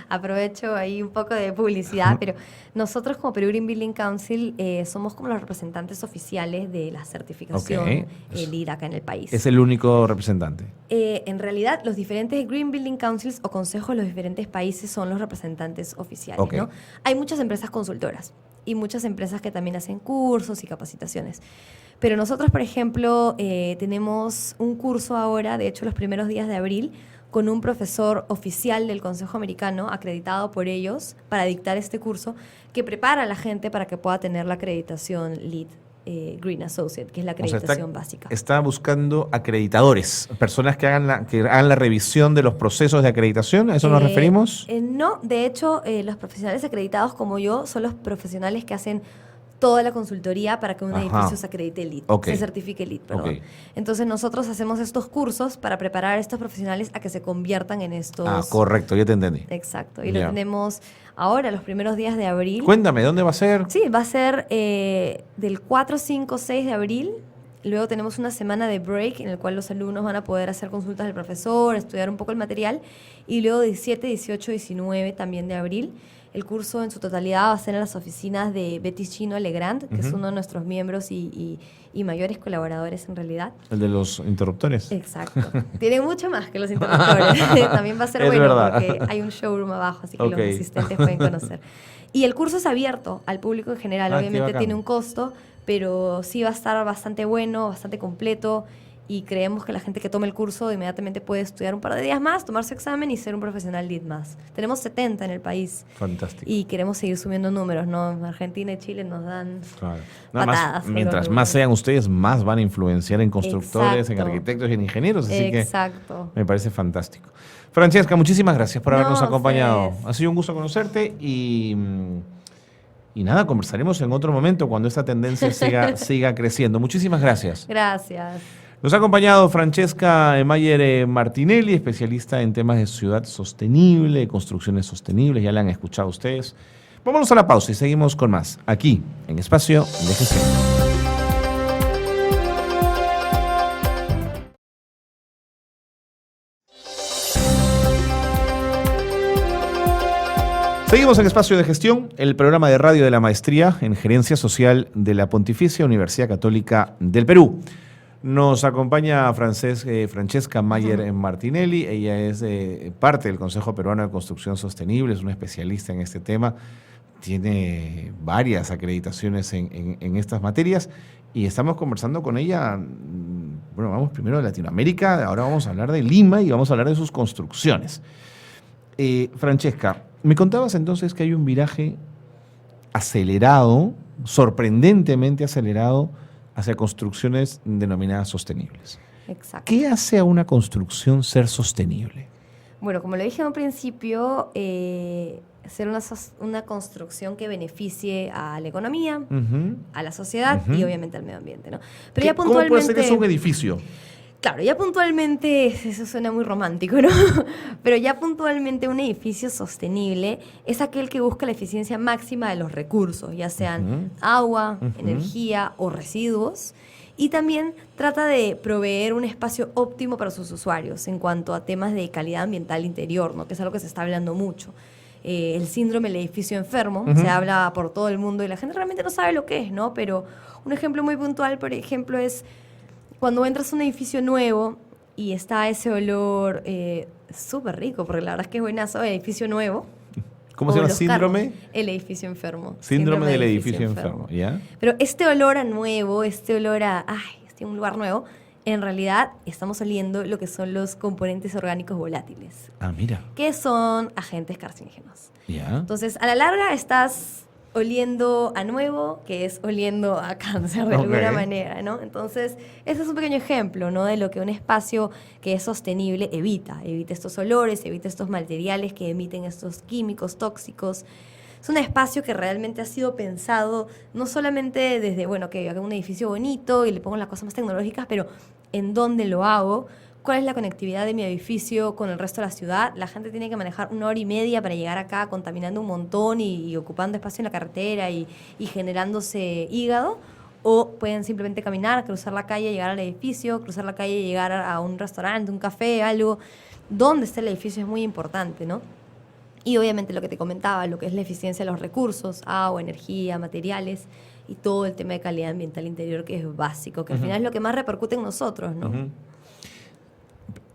aprovecho ahí un poco de publicidad, pero nosotros como Perú Green Building Council somos como los representantes oficiales de la certificación LEED acá en el país. ¿Es el único representante? En realidad, los diferentes Green Building Councils o consejos de los diferentes países son los representantes oficiales, ¿no? Hay muchas empresas consultoras y muchas empresas que también hacen cursos y capacitaciones. Pero nosotros, por ejemplo, tenemos un curso ahora, de hecho los primeros días de abril, con un profesor oficial del Consejo Americano, acreditado por ellos, para dictar este curso, que prepara a la gente para que pueda tener la acreditación LEED Green Associate, que es la acreditación básica. Está buscando acreditadores, personas que hagan la revisión de los procesos de acreditación, ¿a eso nos referimos? No, de hecho, los profesionales acreditados como yo son los profesionales que hacen toda la consultoría para que un edificio se acredite LEED, se certifique LEED, perdón. Entonces nosotros hacemos estos cursos para preparar a estos profesionales a que se conviertan en estos... Correcto, ya te entendí. Exacto, y lo tenemos ahora, los primeros días de abril. Cuéntame, ¿dónde va a ser? Sí, va a ser del 4, 5, 6 de abril. Luego tenemos una semana de break en el cual los alumnos van a poder hacer consultas del profesor, estudiar un poco el material. Y luego 17, 18, 19 también de abril. El curso en su totalidad va a ser en las oficinas de Betty Chino Legrand, que es uno de nuestros miembros y mayores colaboradores en realidad. El de los interruptores. Exacto. Tiene mucho más que los interruptores. También va a ser Es bueno verdad. porque hay un showroom abajo, así que los asistentes pueden conocer. Y el curso es abierto al público en general. Obviamente tiene un costo, pero sí va a estar bastante bueno, bastante completo. Y creemos que la gente que tome el curso inmediatamente puede estudiar un par de días más, tomar su examen y ser un profesional LEED más. Tenemos 70 en el país. Fantástico. Y queremos seguir subiendo números, ¿no? Argentina y Chile nos dan patadas. Mientras más sean ustedes, más van a influenciar en constructores, en arquitectos y en ingenieros. Así que me parece fantástico. Francesca, muchísimas gracias por habernos acompañado. Ha sido un gusto conocerte y nada, conversaremos en otro momento cuando esta tendencia siga creciendo. Muchísimas gracias. Gracias. Nos ha acompañado Francesca Mayer Martinelli, especialista en temas de ciudad sostenible, construcciones sostenibles, ya la han escuchado ustedes. Vámonos a la pausa y seguimos con más, aquí, en Espacio de Gestión. Seguimos en Espacio de Gestión, el programa de radio de la Maestría en Gerencia Social de la Pontificia Universidad Católica del Perú. Nos acompaña Francesca Mayer Martinelli. Ella es parte del Consejo Peruano de Construcción Sostenible, es una especialista en este tema. Tiene varias acreditaciones en estas materias y estamos conversando con ella. Bueno, vamos primero de Latinoamérica, ahora vamos a hablar de Lima y vamos a hablar de sus construcciones. Francesca, me contabas entonces que hay un viraje acelerado, sorprendentemente acelerado, hacia construcciones denominadas sostenibles. Exacto. ¿Qué hace a una construcción ser sostenible? Bueno, como lo dije en un principio, ser una construcción que beneficie a la economía, a la sociedad y obviamente al medio ambiente, ¿no? Pero ya puntualmente, ¿Cómo puede ser eso un edificio? Claro, ya puntualmente, eso suena muy romántico, ¿no? Pero ya puntualmente un edificio sostenible es aquel que busca la eficiencia máxima de los recursos, ya sean agua, energía o residuos. Y también trata de proveer un espacio óptimo para sus usuarios en cuanto a temas de calidad ambiental interior, ¿no? Que es algo que se está hablando mucho. El síndrome del edificio enfermo se habla por todo el mundo y la gente realmente no sabe lo que es, ¿no? Pero un ejemplo muy puntual, por ejemplo, es cuando entras a un edificio nuevo y está ese olor súper rico, porque la verdad es que es buenazo, el edificio nuevo. ¿Cómo se llama? ¿Síndrome? El edificio enfermo. Síndrome del edificio enfermo, ¿ya? Pero este olor a nuevo, este olor a, estoy en un lugar nuevo, en realidad estamos oliendo lo que son los componentes orgánicos volátiles. Ah, mira. Que son agentes carcinógenos. Ya. Entonces, a la larga estás oliendo a nuevo, que es oliendo a cáncer de alguna manera, ¿no? Entonces, ese es un pequeño ejemplo, ¿no? De lo que un espacio que es sostenible evita. Evita estos olores, evita estos materiales que emiten estos químicos tóxicos. Es un espacio que realmente ha sido pensado no solamente desde, bueno, que haga un edificio bonito y le pongo las cosas más tecnológicas, pero en dónde lo hago, cuál es la conectividad de mi edificio con el resto de la ciudad. La gente tiene que manejar 1 hora y media para llegar acá contaminando un montón y ocupando espacio en la carretera y generándose hígado. O pueden simplemente caminar, cruzar la calle, llegar al edificio, cruzar la calle, llegar a un restaurante, un café, algo. Dónde está el edificio es muy importante, ¿no? Y obviamente lo que te comentaba, lo que es la eficiencia de los recursos, agua, energía, materiales y todo el tema de calidad ambiental interior que es básico, que al final es lo que más repercute en nosotros, ¿no?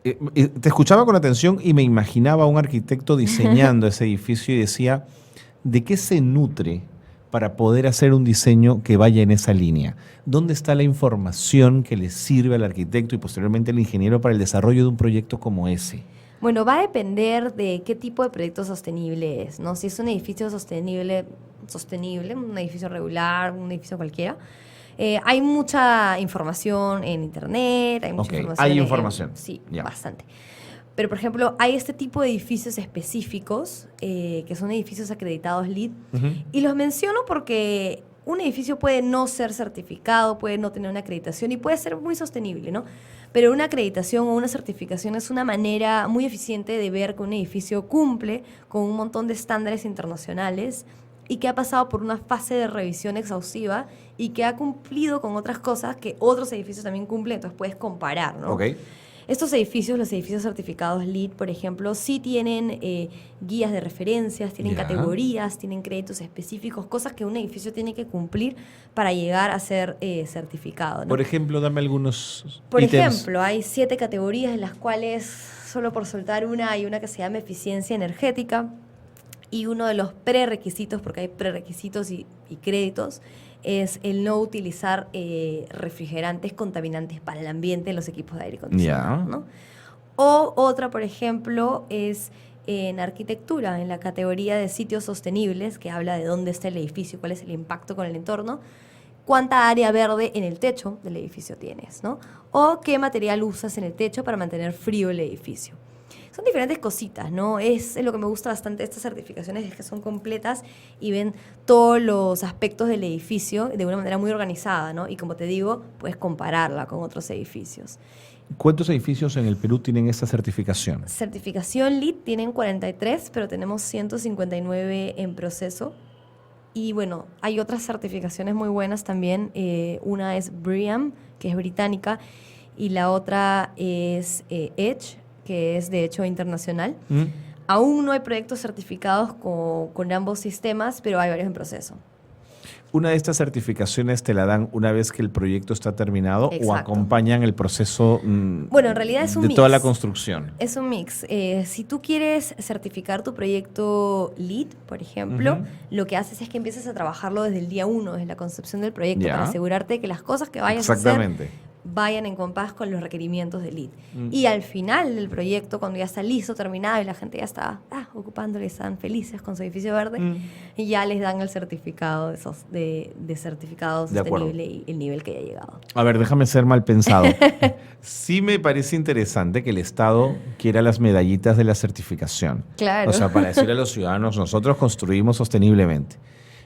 Te escuchaba con atención y me imaginaba a un arquitecto diseñando ese edificio y decía, ¿de qué se nutre para poder hacer un diseño que vaya en esa línea? ¿Dónde está la información que le sirve al arquitecto y posteriormente al ingeniero para el desarrollo de un proyecto como ese? Bueno, va a depender de qué tipo de proyecto sostenible es, ¿no? Si es un edificio sostenible, un edificio regular, un edificio cualquiera. Hay mucha información en internet, hay mucha información. Hay información. Sí, ya. Bastante. Pero, por ejemplo, hay este tipo de edificios específicos que son edificios acreditados LEED. Y los menciono porque un edificio puede no ser certificado, puede no tener una acreditación y puede ser muy sostenible, ¿no? Pero una acreditación o una certificación es una manera muy eficiente de ver que un edificio cumple con un montón de estándares internacionales y que ha pasado por una fase de revisión exhaustiva y que ha cumplido con otras cosas que otros edificios también cumplen, entonces puedes comparar, ¿no? Okay. Estos edificios, los edificios certificados LEED, por ejemplo, sí tienen guías de referencias, tienen categorías, tienen créditos específicos, cosas que un edificio tiene que cumplir para llegar a ser certificado, ¿no? Por ejemplo, dame algunos Por ítems. ejemplo, hay 7 categorías en las cuales, solo por soltar una, hay una que se llama eficiencia energética y uno de los prerequisitos, porque hay prerequisitos y créditos, es el no utilizar refrigerantes contaminantes para el ambiente en los equipos de aire acondicionado, ¿no? O otra, por ejemplo, es en arquitectura, en la categoría de sitios sostenibles, que habla de dónde está el edificio, cuál es el impacto con el entorno, cuánta área verde en el techo del edificio tienes, ¿no? O qué material usas en el techo para mantener frío el edificio. Son diferentes cositas, ¿no? Es lo que me gusta bastante de estas certificaciones, es que son completas y ven todos los aspectos del edificio de una manera muy organizada, ¿no? Y como te digo, puedes compararla con otros edificios. ¿Cuántos edificios en el Perú tienen esta certificación? Certificación LEED tienen 43, pero tenemos 159 en proceso. Y bueno, hay otras certificaciones muy buenas también. Una es BREEAM, que es británica, y la otra es EDGE, que es de hecho internacional. Aún no hay proyectos certificados con ambos sistemas, pero hay varios en proceso. ¿Una de estas certificaciones te la dan una vez que el proyecto está terminado o Exacto. acompañan el proceso Bueno, en realidad es un de mix. toda la construcción? Es un mix. Si tú quieres certificar tu proyecto LEED, por ejemplo, Ujú. lo que haces es que empieces a trabajarlo desde el día 1, desde la concepción del proyecto, Ya. para asegurarte que las cosas que vayas a hacer Exactamente. vayan en compás con los requerimientos de LEED. Mm. Y al final del proyecto, cuando ya está listo, terminado y la gente ya está ocupándolo y están felices con su edificio verde, y ya les dan el certificado de certificado De acuerdo. sostenible y el nivel que haya llegado. A ver, déjame ser mal pensado. Sí me parece interesante que el Estado quiera las medallitas de la certificación. Claro. O sea, para decirle a los ciudadanos, nosotros construimos sosteniblemente.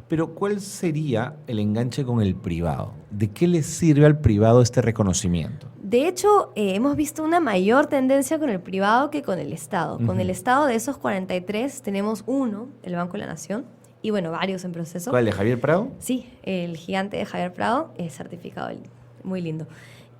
Pero ¿cuál sería el enganche con el privado? ¿De qué le sirve al privado este reconocimiento? De hecho, hemos visto una mayor tendencia con el privado que con el Estado. Con el Estado, de esos 43, tenemos uno, el Banco de la Nación, y bueno, varios en proceso. ¿Cuál, de Javier Prado? Sí, el gigante de Javier Prado es certificado, muy lindo.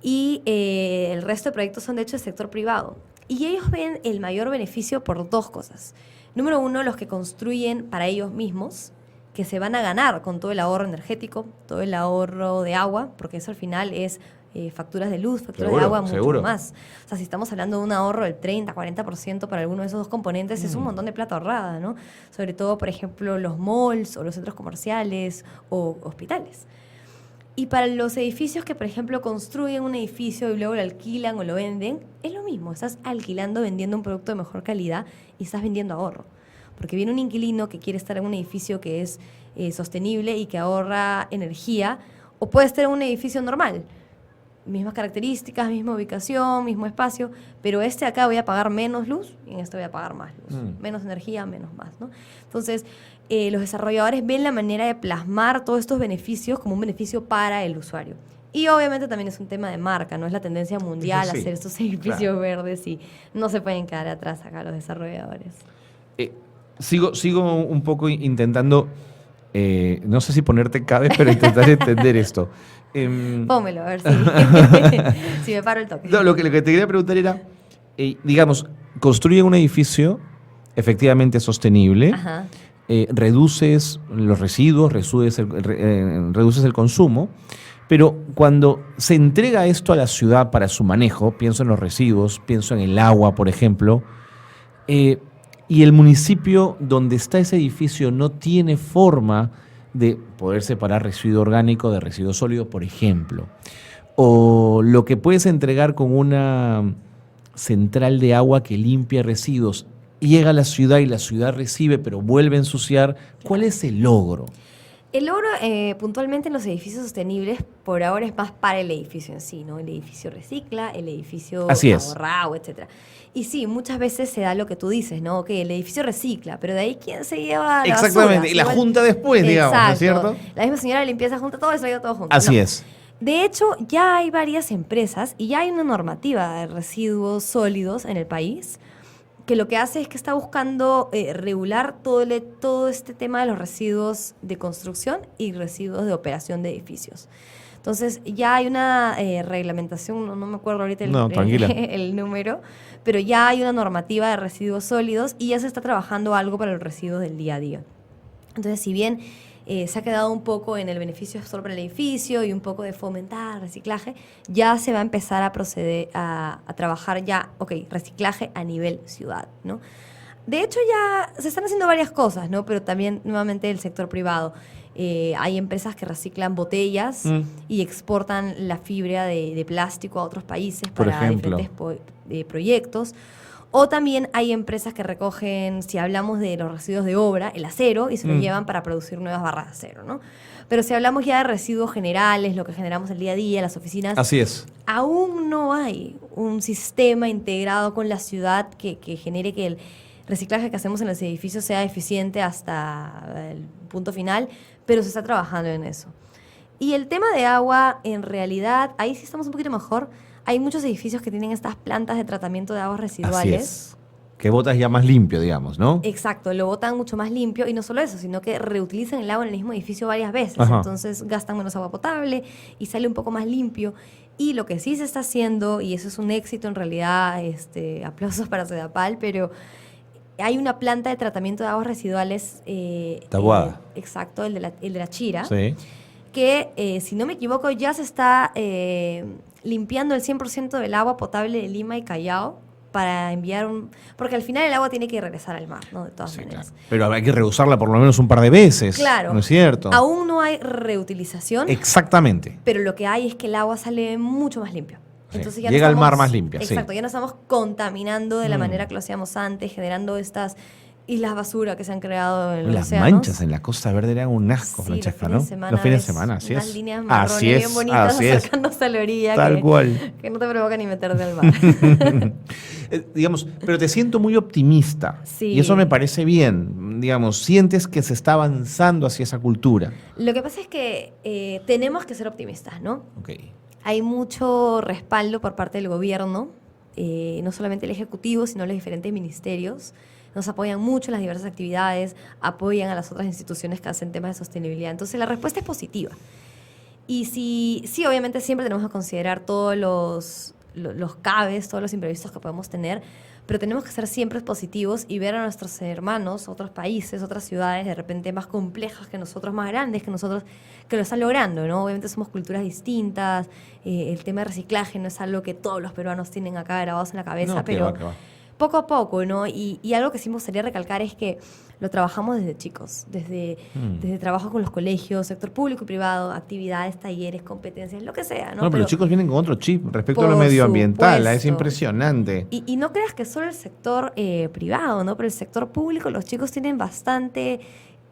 Y el resto de proyectos son de hecho del sector privado. Y ellos ven el mayor beneficio por dos cosas. Número uno, los que construyen para ellos mismos, que se van a ganar con todo el ahorro energético, todo el ahorro de agua, porque eso al final es facturas de luz, facturas Seguro, de agua, mucho seguro. más. O sea, si estamos hablando de un ahorro del 30, 40% para alguno de esos dos componentes, es un montón de plata ahorrada, ¿no? Sobre todo, por ejemplo, los malls o los centros comerciales o hospitales. Y para los edificios que, por ejemplo, construyen un edificio y luego lo alquilan o lo venden, es lo mismo. Estás alquilando, vendiendo un producto de mejor calidad y estás vendiendo ahorro. Porque viene un inquilino que quiere estar en un edificio que es sostenible y que ahorra energía, o puede estar en un edificio normal. Mismas características, misma ubicación, mismo espacio, pero acá voy a pagar menos luz y en este voy a pagar más luz. Menos energía, menos más, ¿no? Entonces, los desarrolladores ven la manera de plasmar todos estos beneficios como un beneficio para el usuario. Y obviamente también es un tema de marca, ¿no? Es la tendencia mundial Sí, hacer estos edificios verdes y no se pueden quedar atrás acá los desarrolladores. Sigo un poco intentando, no sé si ponerte cabe, pero intentar entender esto. Pómelo, a ver si me paro el toque. No, lo que te quería preguntar era, digamos, construyen un edificio efectivamente sostenible, Ajá. reduces los residuos, reduces el consumo, pero cuando se entrega esto a la ciudad para su manejo, pienso en los residuos, pienso en el agua, por ejemplo, y el municipio donde está ese edificio no tiene forma de poder separar residuo orgánico de residuo sólido, por ejemplo. O lo que puedes entregar con una central de agua que limpia residuos, llega a la ciudad y la ciudad recibe, pero vuelve a ensuciar. ¿Cuál es el logro? El logro puntualmente en los edificios sostenibles por ahora es más para el edificio en sí, ¿no? El edificio recicla, el edificio Así es. ahorra agua, etc. Y sí, muchas veces se da lo que tú dices, ¿no? Que el edificio recicla, pero de ahí ¿quién se lleva la Exactamente, basura? y la junta después, digamos, ¿no es cierto? La misma señora de limpieza junta todo eso, todo junto. Así No. es. De hecho, ya hay varias empresas y ya hay una normativa de residuos sólidos en el país que lo que hace es que está buscando regular todo este tema de los residuos de construcción y residuos de operación de edificios. Entonces, ya hay una reglamentación, no me acuerdo ahorita tranquila. el número, pero ya hay una normativa de residuos sólidos y ya se está trabajando algo para los residuos del día a día. Entonces, si bien se ha quedado un poco en el beneficio solo para el edificio y un poco de fomentar reciclaje, ya se va a empezar a proceder a trabajar ya, reciclaje a nivel ciudad, ¿no? De hecho, ya se están haciendo varias cosas, ¿no? Pero también, nuevamente, el sector privado. Hay empresas que reciclan botellas y exportan la fibra de plástico a otros países Por para ejemplo. diferentes proyectos. O también hay empresas que recogen, si hablamos de los residuos de obra, el acero, y se lo llevan para producir nuevas barras de acero, ¿no? Pero si hablamos ya de residuos generales, lo que generamos el día a día, las oficinas, Así es. aún no hay un sistema integrado con la ciudad que genere que el reciclaje que hacemos en los edificios sea eficiente hasta el punto final, pero se está trabajando en eso. Y el tema de agua, en realidad, ahí sí estamos un poquito mejor. Hay muchos edificios que tienen estas plantas de tratamiento de aguas residuales. Así es. Que botas ya más limpio, digamos, ¿no? Exacto, lo botan mucho más limpio y no solo eso, sino que reutilizan el agua en el mismo edificio varias veces. Ajá. Entonces gastan menos agua potable y sale un poco más limpio. Y lo que sí se está haciendo, y eso es un éxito en realidad, aplausos para Sedapal, pero hay una planta de tratamiento de aguas residuales. Taboada. Exacto, el de la Chira. Sí. Que, si no me equivoco, ya se está limpiando el 100% del agua potable de Lima y Callao para enviar porque al final el agua tiene que regresar al mar, ¿no? De todas maneras. Claro. Pero hay que reusarla por lo menos un par de veces. Claro. ¿No es cierto? Aún no hay reutilización. Exactamente. Pero lo que hay es que el agua sale mucho más limpio. Sí. Entonces ya Llega no al estamos, mar más limpia. Exacto, sí. ya no estamos contaminando de la manera que lo hacíamos antes, generando estas islas basura que se han creado en los Las océanos. manchas en la Costa Verde eran un asco, Sí, Francesca, los ¿no? fines Los fines de ves semana, así unas es. líneas marrones Así es, bien bonitas así es. acercándose a la orilla. Tal cual. Que no te provoca ni meterte al mar. Digamos, pero te siento muy optimista. Sí. Y eso me parece bien. Digamos, sientes que se está avanzando hacia esa cultura. Lo que pasa es que tenemos que ser optimistas, ¿no? Ok. Hay mucho respaldo por parte del gobierno, no solamente el Ejecutivo, sino los diferentes ministerios. Nos apoyan mucho en las diversas actividades, apoyan a las otras instituciones que hacen temas de sostenibilidad. Entonces, la respuesta es positiva. Y sí, obviamente siempre tenemos que considerar todos los cabes, todos los imprevistos que podemos tener, pero tenemos que ser siempre positivos y ver a nuestros hermanos, otros países, otras ciudades, de repente más complejas que nosotros, más grandes que nosotros, que lo están logrando, ¿no? Obviamente somos culturas distintas, el tema de reciclaje no es algo que todos los peruanos tienen acá grabados en la cabeza, No, pero que va. poco a poco, ¿no? Y algo que sí me gustaría recalcar es que lo trabajamos desde chicos, desde trabajo con los colegios, sector público y privado, actividades, talleres, competencias, lo que sea, ¿no? No, pero los chicos vienen con otro chip respecto a lo Por medioambiental, es supuesto. impresionante. Y no creas que solo el sector privado, ¿no? Pero el sector público, los chicos tienen bastante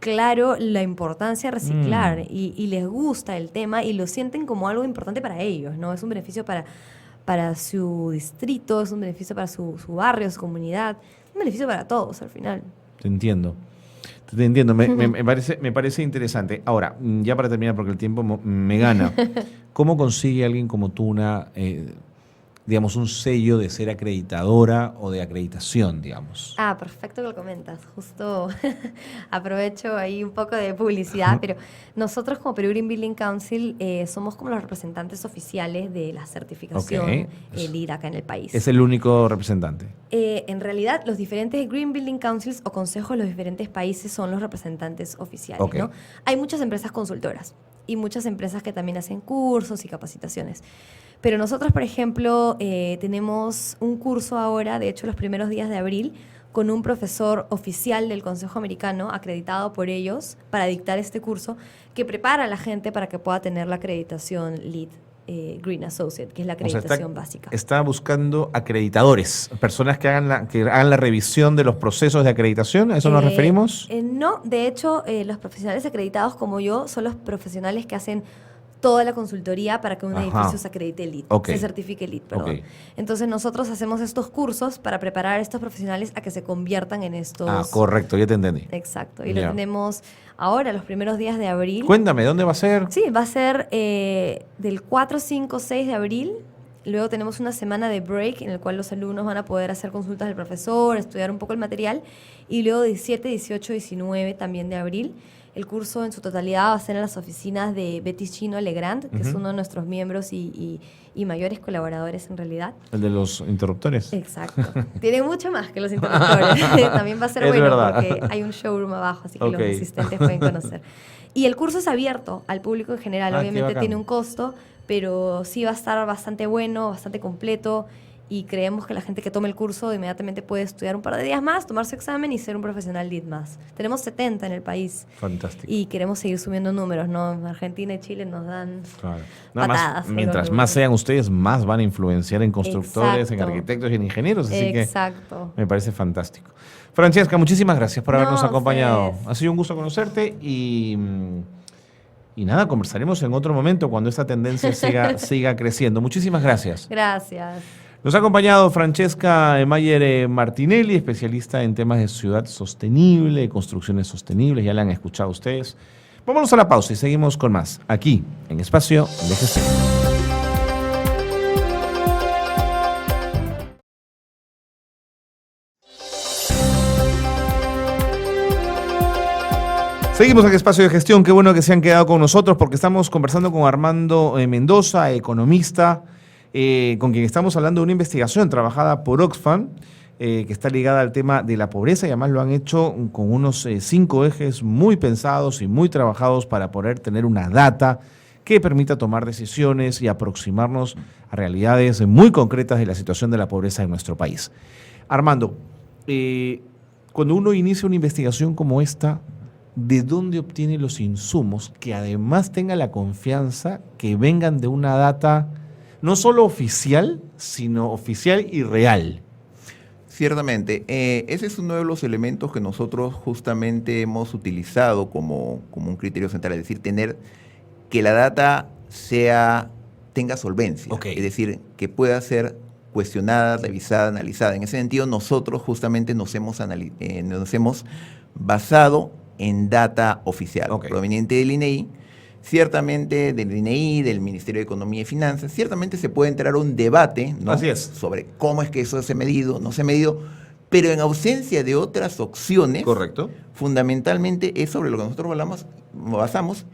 claro la importancia de reciclar y les gusta el tema y lo sienten como algo importante para ellos, ¿no? Es un beneficio para su distrito, es un beneficio para su barrio, su comunidad, un beneficio para todos al final. Te entiendo. Me parece interesante. Ahora, ya para terminar, porque el tiempo me gana, ¿cómo consigue alguien como tú digamos, un sello de ser acreditadora o de acreditación, digamos? Ah, perfecto que lo comentas. Justo aprovecho ahí un poco de publicidad, pero nosotros como Perú Green Building Council somos como los representantes oficiales de la certificación LEED acá en el país. ¿Es el único representante? En realidad, los diferentes Green Building Councils o consejos de los diferentes países son los representantes oficiales, ¿no? Hay muchas empresas consultoras y muchas empresas que también hacen cursos y capacitaciones. Pero nosotros, por ejemplo, tenemos un curso ahora, de hecho los primeros días de abril, con un profesor oficial del Consejo Americano, acreditado por ellos, para dictar este curso, que prepara a la gente para que pueda tener la acreditación LEED Green Associate, que es la acreditación básica. Está buscando acreditadores, personas que hagan la revisión de los procesos de acreditación, ¿a eso nos referimos? No, de hecho, los profesionales acreditados como yo son los profesionales que hacen toda la consultoría para que un edificio se acredite LEED, se certifique LEED, perdón. Entonces nosotros hacemos estos cursos para preparar a estos profesionales a que se conviertan en estos... Ah, correcto, ya te entendí. Exacto, y lo tenemos ahora, los primeros días de abril. Cuéntame, ¿dónde va a ser? Sí, va a ser del 4, 5, 6 de abril. Luego tenemos una semana de break en el cual los alumnos van a poder hacer consultas del profesor, estudiar un poco el material. Y luego 17, 18, 19 también de abril. El curso en su totalidad va a ser en las oficinas de Betty Chino Legrand, que es uno de nuestros miembros y mayores colaboradores en realidad. El de los interruptores. Exacto. Tiene mucho más que los interruptores. También va a ser bueno porque hay un showroom abajo, así que los asistentes pueden conocer. Y el curso es abierto al público en general. Obviamente tiene un costo, pero sí va a estar bastante bueno, bastante completo. Y creemos que la gente que tome el curso inmediatamente puede estudiar un par de días más, tomar su examen y ser un profesional LEED más. Tenemos 70 en el país. Fantástico. Y queremos seguir subiendo números, ¿no? Argentina y Chile nos dan patadas. Mientras más sean ustedes, más van a influenciar en constructores, en arquitectos y en ingenieros. Así que me parece fantástico. Francesca, muchísimas gracias por habernos acompañado. Ha sido un gusto conocerte y nada, conversaremos en otro momento cuando esta tendencia siga creciendo. Muchísimas gracias. Gracias. Nos ha acompañado Francesca Mayer Martinelli, especialista en temas de ciudad sostenible, construcciones sostenibles, ya la han escuchado ustedes. Vámonos a la pausa y seguimos con más, aquí, en Espacio de Gestión. Seguimos en Espacio de Gestión, qué bueno que se han quedado con nosotros porque estamos conversando con Armando Mendoza, economista, con quien estamos hablando de una investigación trabajada por Oxfam que está ligada al tema de la pobreza y además lo han hecho con unos 5 ejes muy pensados y muy trabajados para poder tener una data que permita tomar decisiones y aproximarnos a realidades muy concretas de la situación de la pobreza en nuestro país. Armando, cuando uno inicia una investigación como esta, ¿de dónde obtiene los insumos que además tenga la confianza que vengan de una data no solo oficial, sino oficial y real? Ciertamente, ese es uno de los elementos que nosotros justamente hemos utilizado como un criterio central, es decir, tener que la data tenga solvencia, Okay. es decir, que pueda ser cuestionada, revisada, analizada. En ese sentido, nosotros justamente nos hemos basado en data oficial, Okay. proveniente del INEI. Ciertamente del INEI, del Ministerio de Economía y Finanzas, ciertamente se puede entrar a un debate, ¿no?, Así es, sobre cómo es que eso se ha medido, no se ha medido, pero en ausencia de otras opciones, correcto. fundamentalmente es sobre lo que nosotros basamos.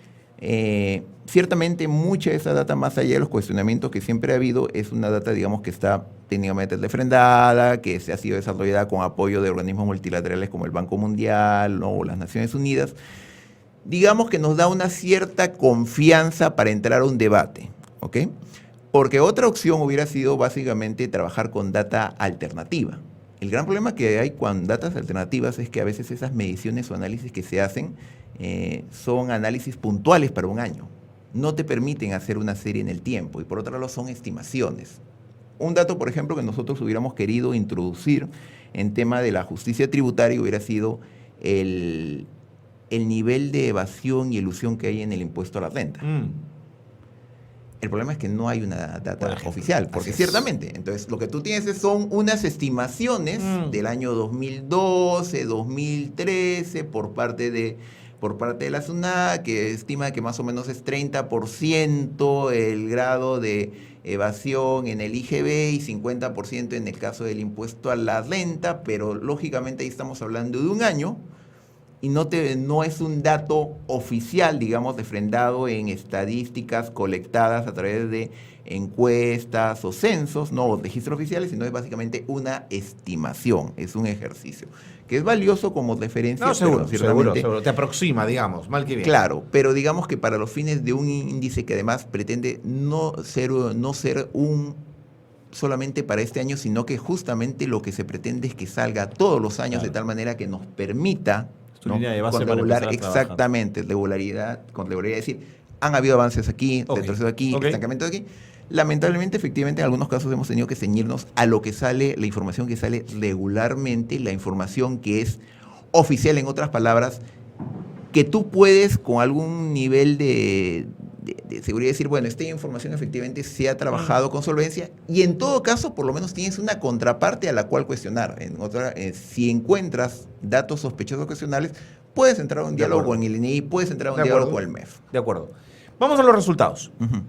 Ciertamente mucha de esa data, más allá de los cuestionamientos que siempre ha habido, es una data, digamos, que está técnicamente refrendada, que se ha sido desarrollada con apoyo de organismos multilaterales como el Banco Mundial, ¿no?, o las Naciones Unidas. Digamos que nos da una cierta confianza para entrar a un debate, ¿ok? Porque otra opción hubiera sido básicamente trabajar con data alternativa. El gran problema que hay con datas alternativas es que a veces esas mediciones o análisis que se hacen son análisis puntuales para un año. No te permiten hacer una serie en el tiempo y por otro lado son estimaciones. Un dato, por ejemplo, que nosotros hubiéramos querido introducir en tema de la justicia tributaria hubiera sido el nivel de evasión y elusión que hay en el impuesto a la renta. El problema es que no hay una data oficial, porque ciertamente, entonces lo que tú tienes son unas estimaciones del año 2012, 2013, por parte de la SUNAT, que estima que más o menos es 30% el grado de evasión en el IGB y 50% en el caso del impuesto a la renta, pero lógicamente ahí estamos hablando de un año, y no es un dato oficial, digamos, refrendado en estadísticas colectadas a través de encuestas o censos, no o registros oficiales, sino es básicamente una estimación, es un ejercicio, que es valioso como referencia. No, seguro, pero seguro, te aproxima, digamos, mal que bien. Claro, pero digamos que para los fines de un índice que además pretende no ser un solamente para este año, sino que justamente lo que se pretende es que salga todos los años, de tal manera que nos permita, ¿no?, línea de base con para regular, empezar a trabajar. exactamente, con regularidad decir, han habido avances aquí, retrocesos aquí, estancamiento aquí. Lamentablemente, efectivamente, en algunos casos hemos tenido que ceñirnos a lo que sale, la información que sale regularmente, la información que es oficial, en otras palabras, que tú puedes con algún nivel de seguridad decir, bueno, esta información efectivamente se ha trabajado con solvencia y en todo caso por lo menos tienes una contraparte a la cual cuestionar. Si encuentras datos sospechosos cuestionables, puedes entrar a un diálogo con el INEI, puedes entrar a un diálogo con el MEF. De acuerdo. Vamos a los resultados. Uh-huh.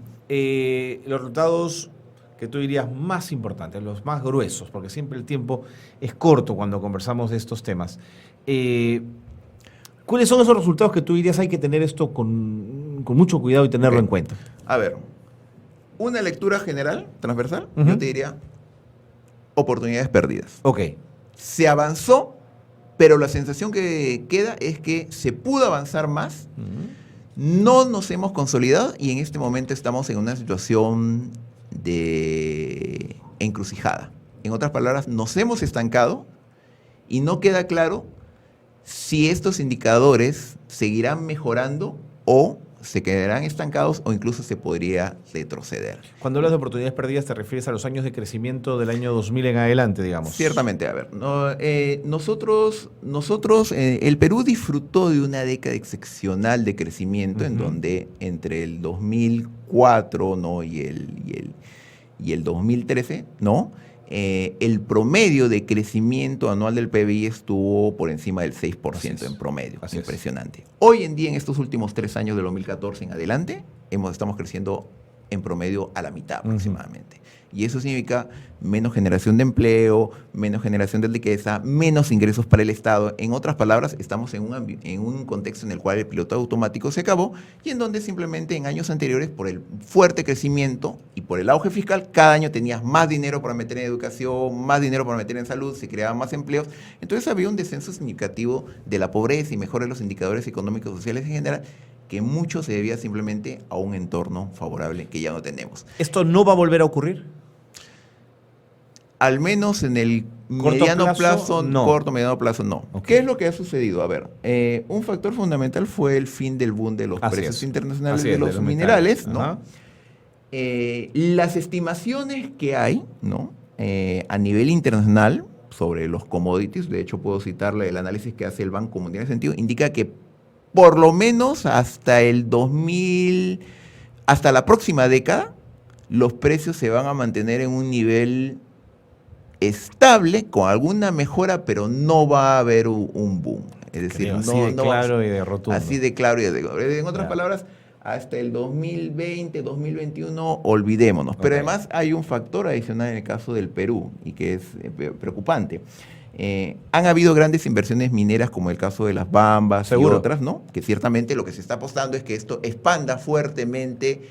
Los resultados que tú dirías más importantes, los más gruesos, porque siempre el tiempo es corto cuando conversamos de estos temas. ¿Cuáles son esos resultados que tú dirías hay que tener esto con mucho cuidado y tenerlo en cuenta? A ver, una lectura general, transversal, Uh-huh. yo te diría oportunidades perdidas. Ok. Se avanzó, pero la sensación que queda es que se pudo avanzar más, no nos hemos consolidado y en este momento estamos en una situación de encrucijada. En otras palabras, nos hemos estancado y no queda claro si estos indicadores seguirán mejorando o se quedarán estancados o incluso se podría retroceder. Cuando hablas de oportunidades perdidas, ¿te refieres a los años de crecimiento del año 2000 en adelante, digamos? Ciertamente, a ver, nosotros, el Perú disfrutó de una década excepcional de crecimiento, en donde entre el 2004, ¿no?, y el 2013, ¿no?, el promedio de crecimiento anual del PBI estuvo por encima del 6% en promedio. Así impresionante. Hoy en día, en estos últimos 3 años, del 2014 en adelante, estamos creciendo en promedio a la mitad aproximadamente. Y eso significa menos generación de empleo, menos generación de riqueza, menos ingresos para el Estado. En otras palabras, estamos en un contexto en el cual el piloto automático se acabó y en donde simplemente en años anteriores, por el fuerte crecimiento y por el auge fiscal, cada año tenías más dinero para meter en educación, más dinero para meter en salud, se creaban más empleos. Entonces había un descenso significativo de la pobreza y mejora de los indicadores económicos y sociales en general, que mucho se debía simplemente a un entorno favorable que ya no tenemos. ¿Esto no va a volver a ocurrir? Al menos en el mediano plazo, corto, mediano plazo, no. Okay. ¿Qué es lo que ha sucedido? A ver, un factor fundamental fue el fin del boom de los precios internacionales de los minerales, ¿no? Las estimaciones que hay, ¿no? A nivel internacional sobre los commodities, de hecho puedo citarle el análisis que hace el Banco Mundial en ese sentido, indica que por lo menos hasta el 2000, hasta la próxima década, los precios se van a mantener en un nivel estable, con alguna mejora, pero no va a haber un boom. Es decir, así de claro y de rotundo. Así de claro y de rotundo. En otras palabras, hasta el 2020, 2021, olvidémonos. Pero además hay un factor adicional en el caso del Perú, y que es preocupante. Han habido grandes inversiones mineras, como el caso de las Bambas y otras, ¿no? Que ciertamente lo que se está apostando es que esto expanda fuertemente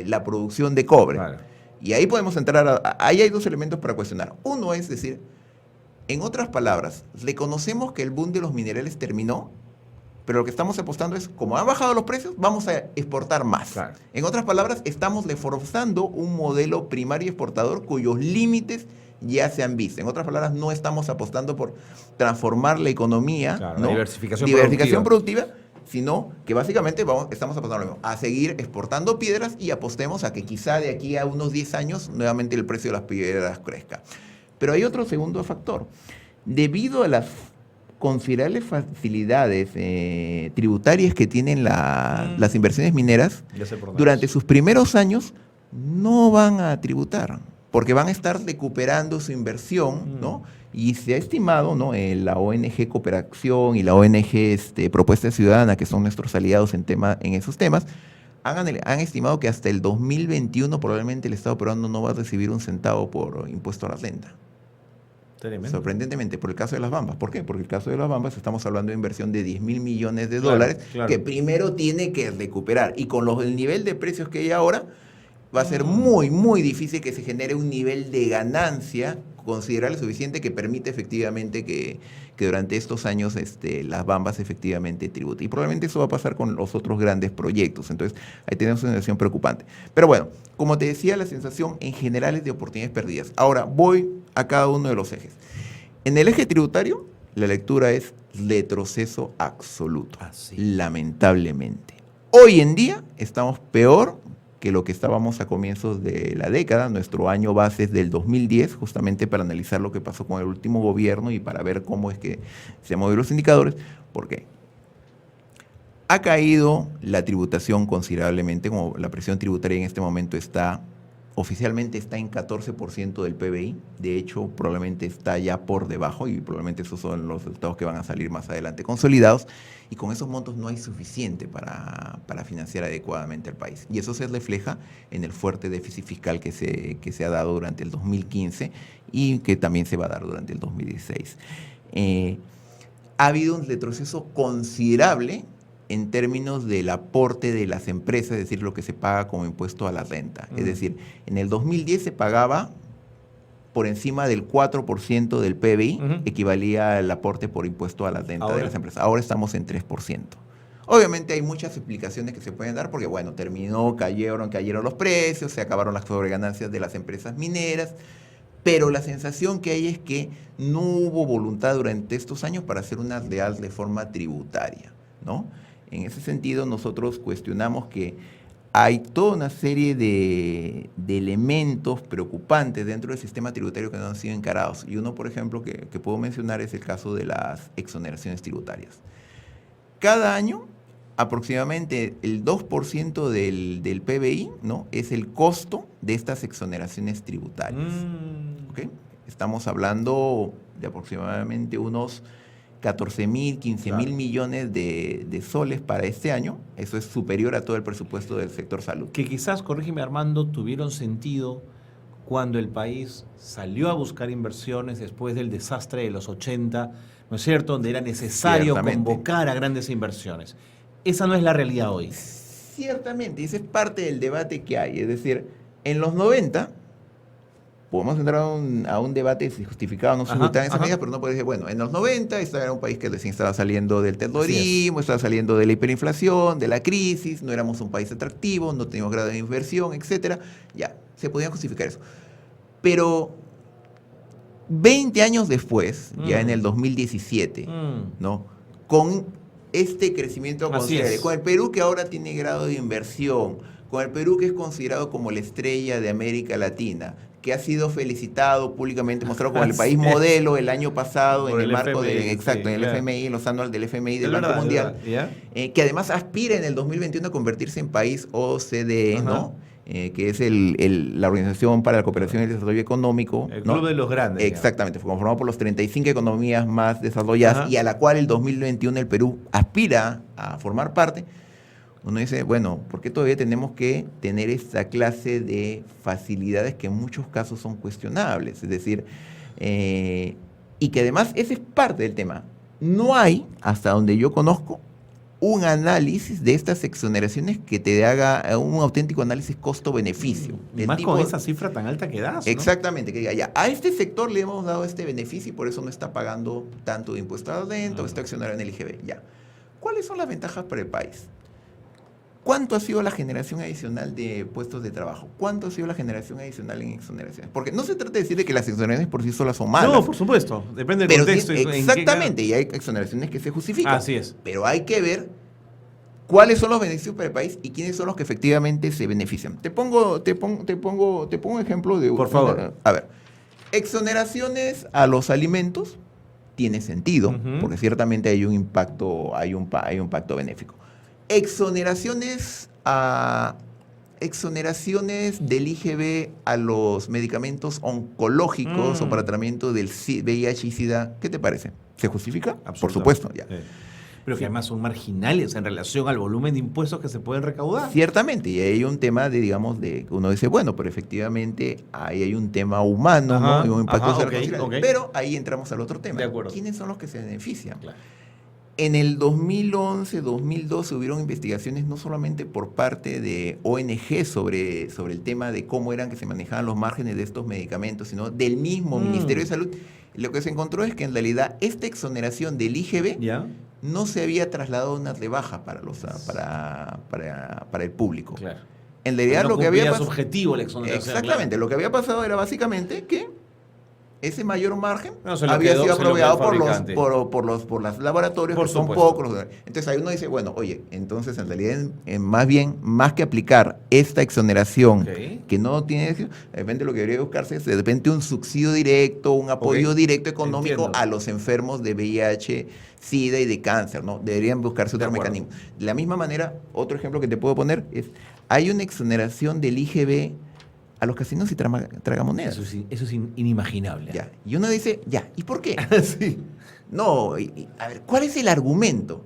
la producción de cobre. Claro. Y ahí podemos entrar, ahí hay dos elementos para cuestionar. Uno es decir, en otras palabras, reconocemos que el boom de los minerales terminó, pero lo que estamos apostando es, como han bajado los precios, vamos a exportar más. Claro. En otras palabras, estamos reforzando un modelo primario exportador cuyos límites ya se han visto. En otras palabras, no estamos apostando por transformar la economía, claro, ¿no? Diversificación productiva, sino que básicamente estamos apostando lo mismo, a seguir exportando piedras y apostemos a que quizá de aquí a unos 10 años nuevamente el precio de las piedras crezca. Pero hay otro segundo factor. Debido a las considerables facilidades tributarias que tienen las inversiones mineras, durante sus primeros años no van a tributar, porque van a estar recuperando su inversión, ¿no? Y se ha estimado, ¿no? La ONG Cooperación y la ONG Propuesta Ciudadana, que son nuestros aliados en esos temas, han estimado que hasta el 2021 probablemente el Estado peruano no va a recibir un centavo por impuesto a la renta. Tremendo. Sorprendentemente, por el caso de las Bambas. ¿Por qué? Porque el caso de las Bambas estamos hablando de inversión de 10.000 millones de dólares, claro. Que primero tiene que recuperar. Y con el nivel de precios que hay ahora, va a ser muy, muy difícil que se genere un nivel de ganancia considerable suficiente que permite efectivamente que durante estos años las Bambas efectivamente tributen. Y probablemente eso va a pasar con los otros grandes proyectos. Entonces, ahí tenemos una sensación preocupante. Pero bueno, como te decía, la sensación en general es de oportunidades perdidas. Ahora, voy a cada uno de los ejes. En el eje tributario, la lectura es retroceso absoluto, lamentablemente. Hoy en día estamos peor que lo que estábamos a comienzos de la década. Nuestro año base es del 2010, justamente para analizar lo que pasó con el último gobierno y para ver cómo es que se movieron los indicadores. ¿Por qué? Ha caído la tributación considerablemente, como la presión tributaria en este momento oficialmente está en 14% del PBI. De hecho, probablemente está ya por debajo y probablemente esos son los resultados que van a salir más adelante consolidados. Y con esos montos no hay suficiente para financiar adecuadamente al país. Y eso se refleja en el fuerte déficit fiscal que se ha dado durante el 2015 y que también se va a dar durante el 2016. Ha habido un retroceso considerable en términos del aporte de las empresas, es decir, lo que se paga como impuesto a la renta. Es decir, en el 2010 se pagaba por encima del 4% del PBI, equivalía al aporte por impuesto a la renta de las empresas. Ahora estamos en 3%. Obviamente hay muchas explicaciones que se pueden dar porque, bueno, cayeron los precios, se acabaron las sobreganancias de las empresas mineras, pero la sensación que hay es que no hubo voluntad durante estos años para hacer una real reforma tributaria, ¿no? En ese sentido, nosotros cuestionamos que hay toda una serie de elementos preocupantes dentro del sistema tributario que no han sido encarados. Y uno, por ejemplo, que puedo mencionar es el caso de las exoneraciones tributarias. Cada año, aproximadamente el 2% del PBI, ¿no? Es el costo de estas exoneraciones tributarias. ¿Okay? Estamos hablando de aproximadamente unos 14.000, 15.000 Claro. millones de soles para este año. Eso es superior a todo el presupuesto del sector salud. Que quizás, corrígeme Armando, tuvieron sentido cuando el país salió a buscar inversiones después del desastre de los 80, ¿no es cierto?, donde era necesario Ciertamente. convocar a grandes inversiones. Esa no es la realidad hoy. Ciertamente, ese es parte del debate que hay. Es decir, en los 90, podemos entrar a un debate si justificaba o no se Ajá, justificaba esa ajá. medida, pero no puede decir, bueno, en los 90 este era un país que recién estaba saliendo del terrorismo, estaba saliendo de la hiperinflación, de la crisis, no éramos un país atractivo, no teníamos grado de inversión, etcétera. Ya, se podía justificar eso. Pero 20 años después, ya en el 2017, ¿no? Con este crecimiento Así considerable, es. con el Perú que ahora tiene grado de inversión, con el Perú que es considerado como la estrella de América Latina, que ha sido felicitado públicamente, mostrado como el Así país es. modelo el año pasado Por en el el marco FMI, de, exacto, sí, en el claro. FMI, en los anuales del FMI, del Es Banco verdad, es Mundial, verdad, ¿ya? que además aspira en el 2021 a convertirse en país OCDE, Ajá. ¿no? Que es la Organización para la Cooperación y el Desarrollo Económico. El ¿no? club de los grandes. Exactamente, fue conformado por los 35 economías más desarrolladas Ajá. y a la cual el 2021 el Perú aspira a formar parte. Uno dice, bueno, ¿por qué todavía tenemos que tener esta clase de facilidades que en muchos casos son cuestionables? Es decir, y que además ese es parte del tema. No hay, hasta donde yo conozco, un análisis de estas exoneraciones que te haga un auténtico análisis costo-beneficio. Y Del más tipo- con esa cifra tan alta que das, ¿no? Exactamente, que diga, ya, a este sector le hemos dado este beneficio y por eso no está pagando tanto de impuesto a la renta o está accionario en el IGB. Ya. ¿Cuáles son las ventajas para el país? ¿Cuánto ha sido la generación adicional de puestos de trabajo? ¿Cuánto ha sido la generación adicional en exoneraciones? Porque no se trata de decir de que las exoneraciones por sí solas son malas. No, por supuesto. Depende del pero contexto. sí, y en qué- exactamente, y hay exoneraciones que se justifican. Así es. Pero hay que ver cuáles son los beneficios para el país y quiénes son los que efectivamente se benefician. Te pongo un ejemplo de... Por favor. A ver, exoneraciones a los alimentos tiene sentido, Ujú. porque ciertamente hay un impacto benéfico. Exoneraciones del IGB a los medicamentos oncológicos o para tratamiento del VIH y SIDA, ¿qué te parece? ¿Se justifica? Por Absolutamente. supuesto, ya. Sí. Pero que además son marginales en relación al volumen de impuestos que se pueden recaudar. Ciertamente, y hay un tema de, digamos, de que uno dice, bueno, pero efectivamente ahí hay un tema humano, Ajá, ¿no? Y un impacto ajá, social ok, considerable. ok. Pero ahí entramos al otro tema. De acuerdo. ¿Quiénes son los que se benefician? Claro. En el 2011, 2012 hubieron investigaciones no solamente por parte de ONG sobre el tema de cómo eran que se manejaban los márgenes de estos medicamentos, sino del mismo Ministerio de Salud. Lo que se encontró es que en realidad esta exoneración del IGB ¿Ya? no se había trasladado a una rebaja para el público. Claro. En realidad No lo que había cumplía su pasado... objetivo la exoneración. Exactamente, claro. lo que había pasado era básicamente que ese mayor margen No, se lo había quedó- sido se lo quedó aprovechado el fabricante. por los laboratorios, Por que son supuesto. pocos. Entonces ahí uno dice, bueno, oye, entonces en realidad más bien, más que aplicar esta exoneración Ok. que no tiene, de repente lo que debería buscarse es de repente un subsidio directo, un apoyo Ok. directo económico Entiendo. a los enfermos de VIH, SIDA y de cáncer, ¿no? Deberían buscarse otro acuerdo. mecanismo. De la misma manera, otro ejemplo que te puedo poner es, hay una exoneración del IGB a los casinos y tragamonedas. Eso es inimaginable. Ya. Y uno dice, ya, ¿y por qué? Sí. No, a ver, ¿cuál es el argumento?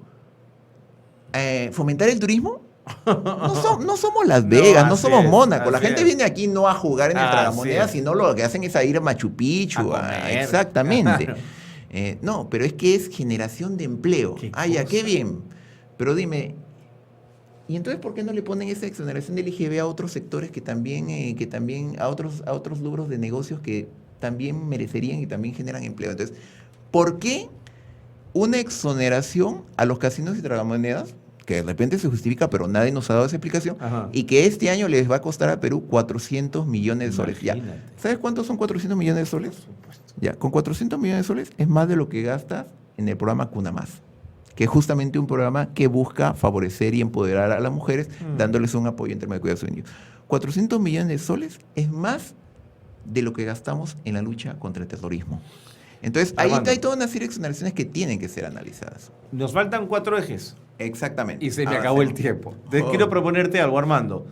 ¿Fomentar el turismo? No somos Las Vegas, no así somos es, Mónaco. La así gente es. viene aquí no a jugar en el Así tragamonedas, es. sino lo que hacen es a ir a Machu Picchu. A comer. Exactamente. Claro. No, pero es que es generación de empleo. Qué Ya, qué cosa. bien. Pero dime, ¿y entonces por qué no le ponen esa exoneración del IGB a otros sectores que también a otros rubros de negocios que también merecerían y también generan empleo? Entonces, ¿por qué una exoneración a los casinos y tragamonedas, que de repente se justifica, pero nadie nos ha dado esa explicación, Ajá. y que este año les va a costar a Perú 400 millones de soles? Ya. Imagínate. ¿Sabes cuántos son 400 millones de soles? Ya, con 400 millones de soles es más de lo que gastas en el programa Cuna Más, que es justamente un programa que busca favorecer y empoderar a las mujeres, dándoles un apoyo en temas de cuidado de sus niños. 400 millones de soles es más de lo que gastamos en la lucha contra el terrorismo. Entonces, ahí Armando. hay toda una serie de exoneraciones que tienen que ser analizadas. Nos faltan 4 ejes Exactamente. y se me acabó el tiempo. Quiero proponerte algo, Armando.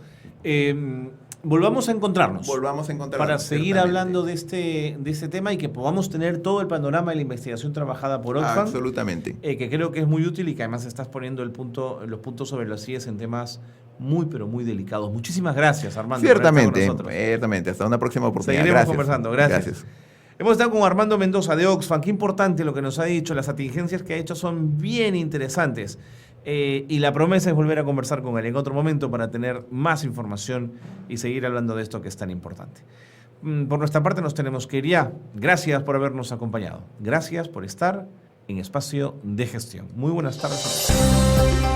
volvamos a encontrarnos. Volvamos a encontrarnos. Para seguir ciertamente. hablando de este tema y que podamos tener todo el panorama de la investigación trabajada por Oxfam. Absolutamente. Que creo que es muy útil y que además estás poniendo los puntos sobre las IES en temas muy, pero muy delicados. Muchísimas gracias, Armando. Ciertamente, por estar con nosotros. ciertamente. Hasta una próxima oportunidad. Seguiremos Gracias. conversando. Gracias. Hemos estado con Armando Mendoza de Oxfam. Qué importante lo que nos ha dicho. Las atingencias que ha hecho son bien interesantes. Y la promesa es volver a conversar con él en otro momento para tener más información y seguir hablando de esto que es tan importante. Por nuestra parte nos tenemos que ir ya. Gracias por habernos acompañado. Gracias por estar en Espacio de Gestión. Muy buenas tardes a todos.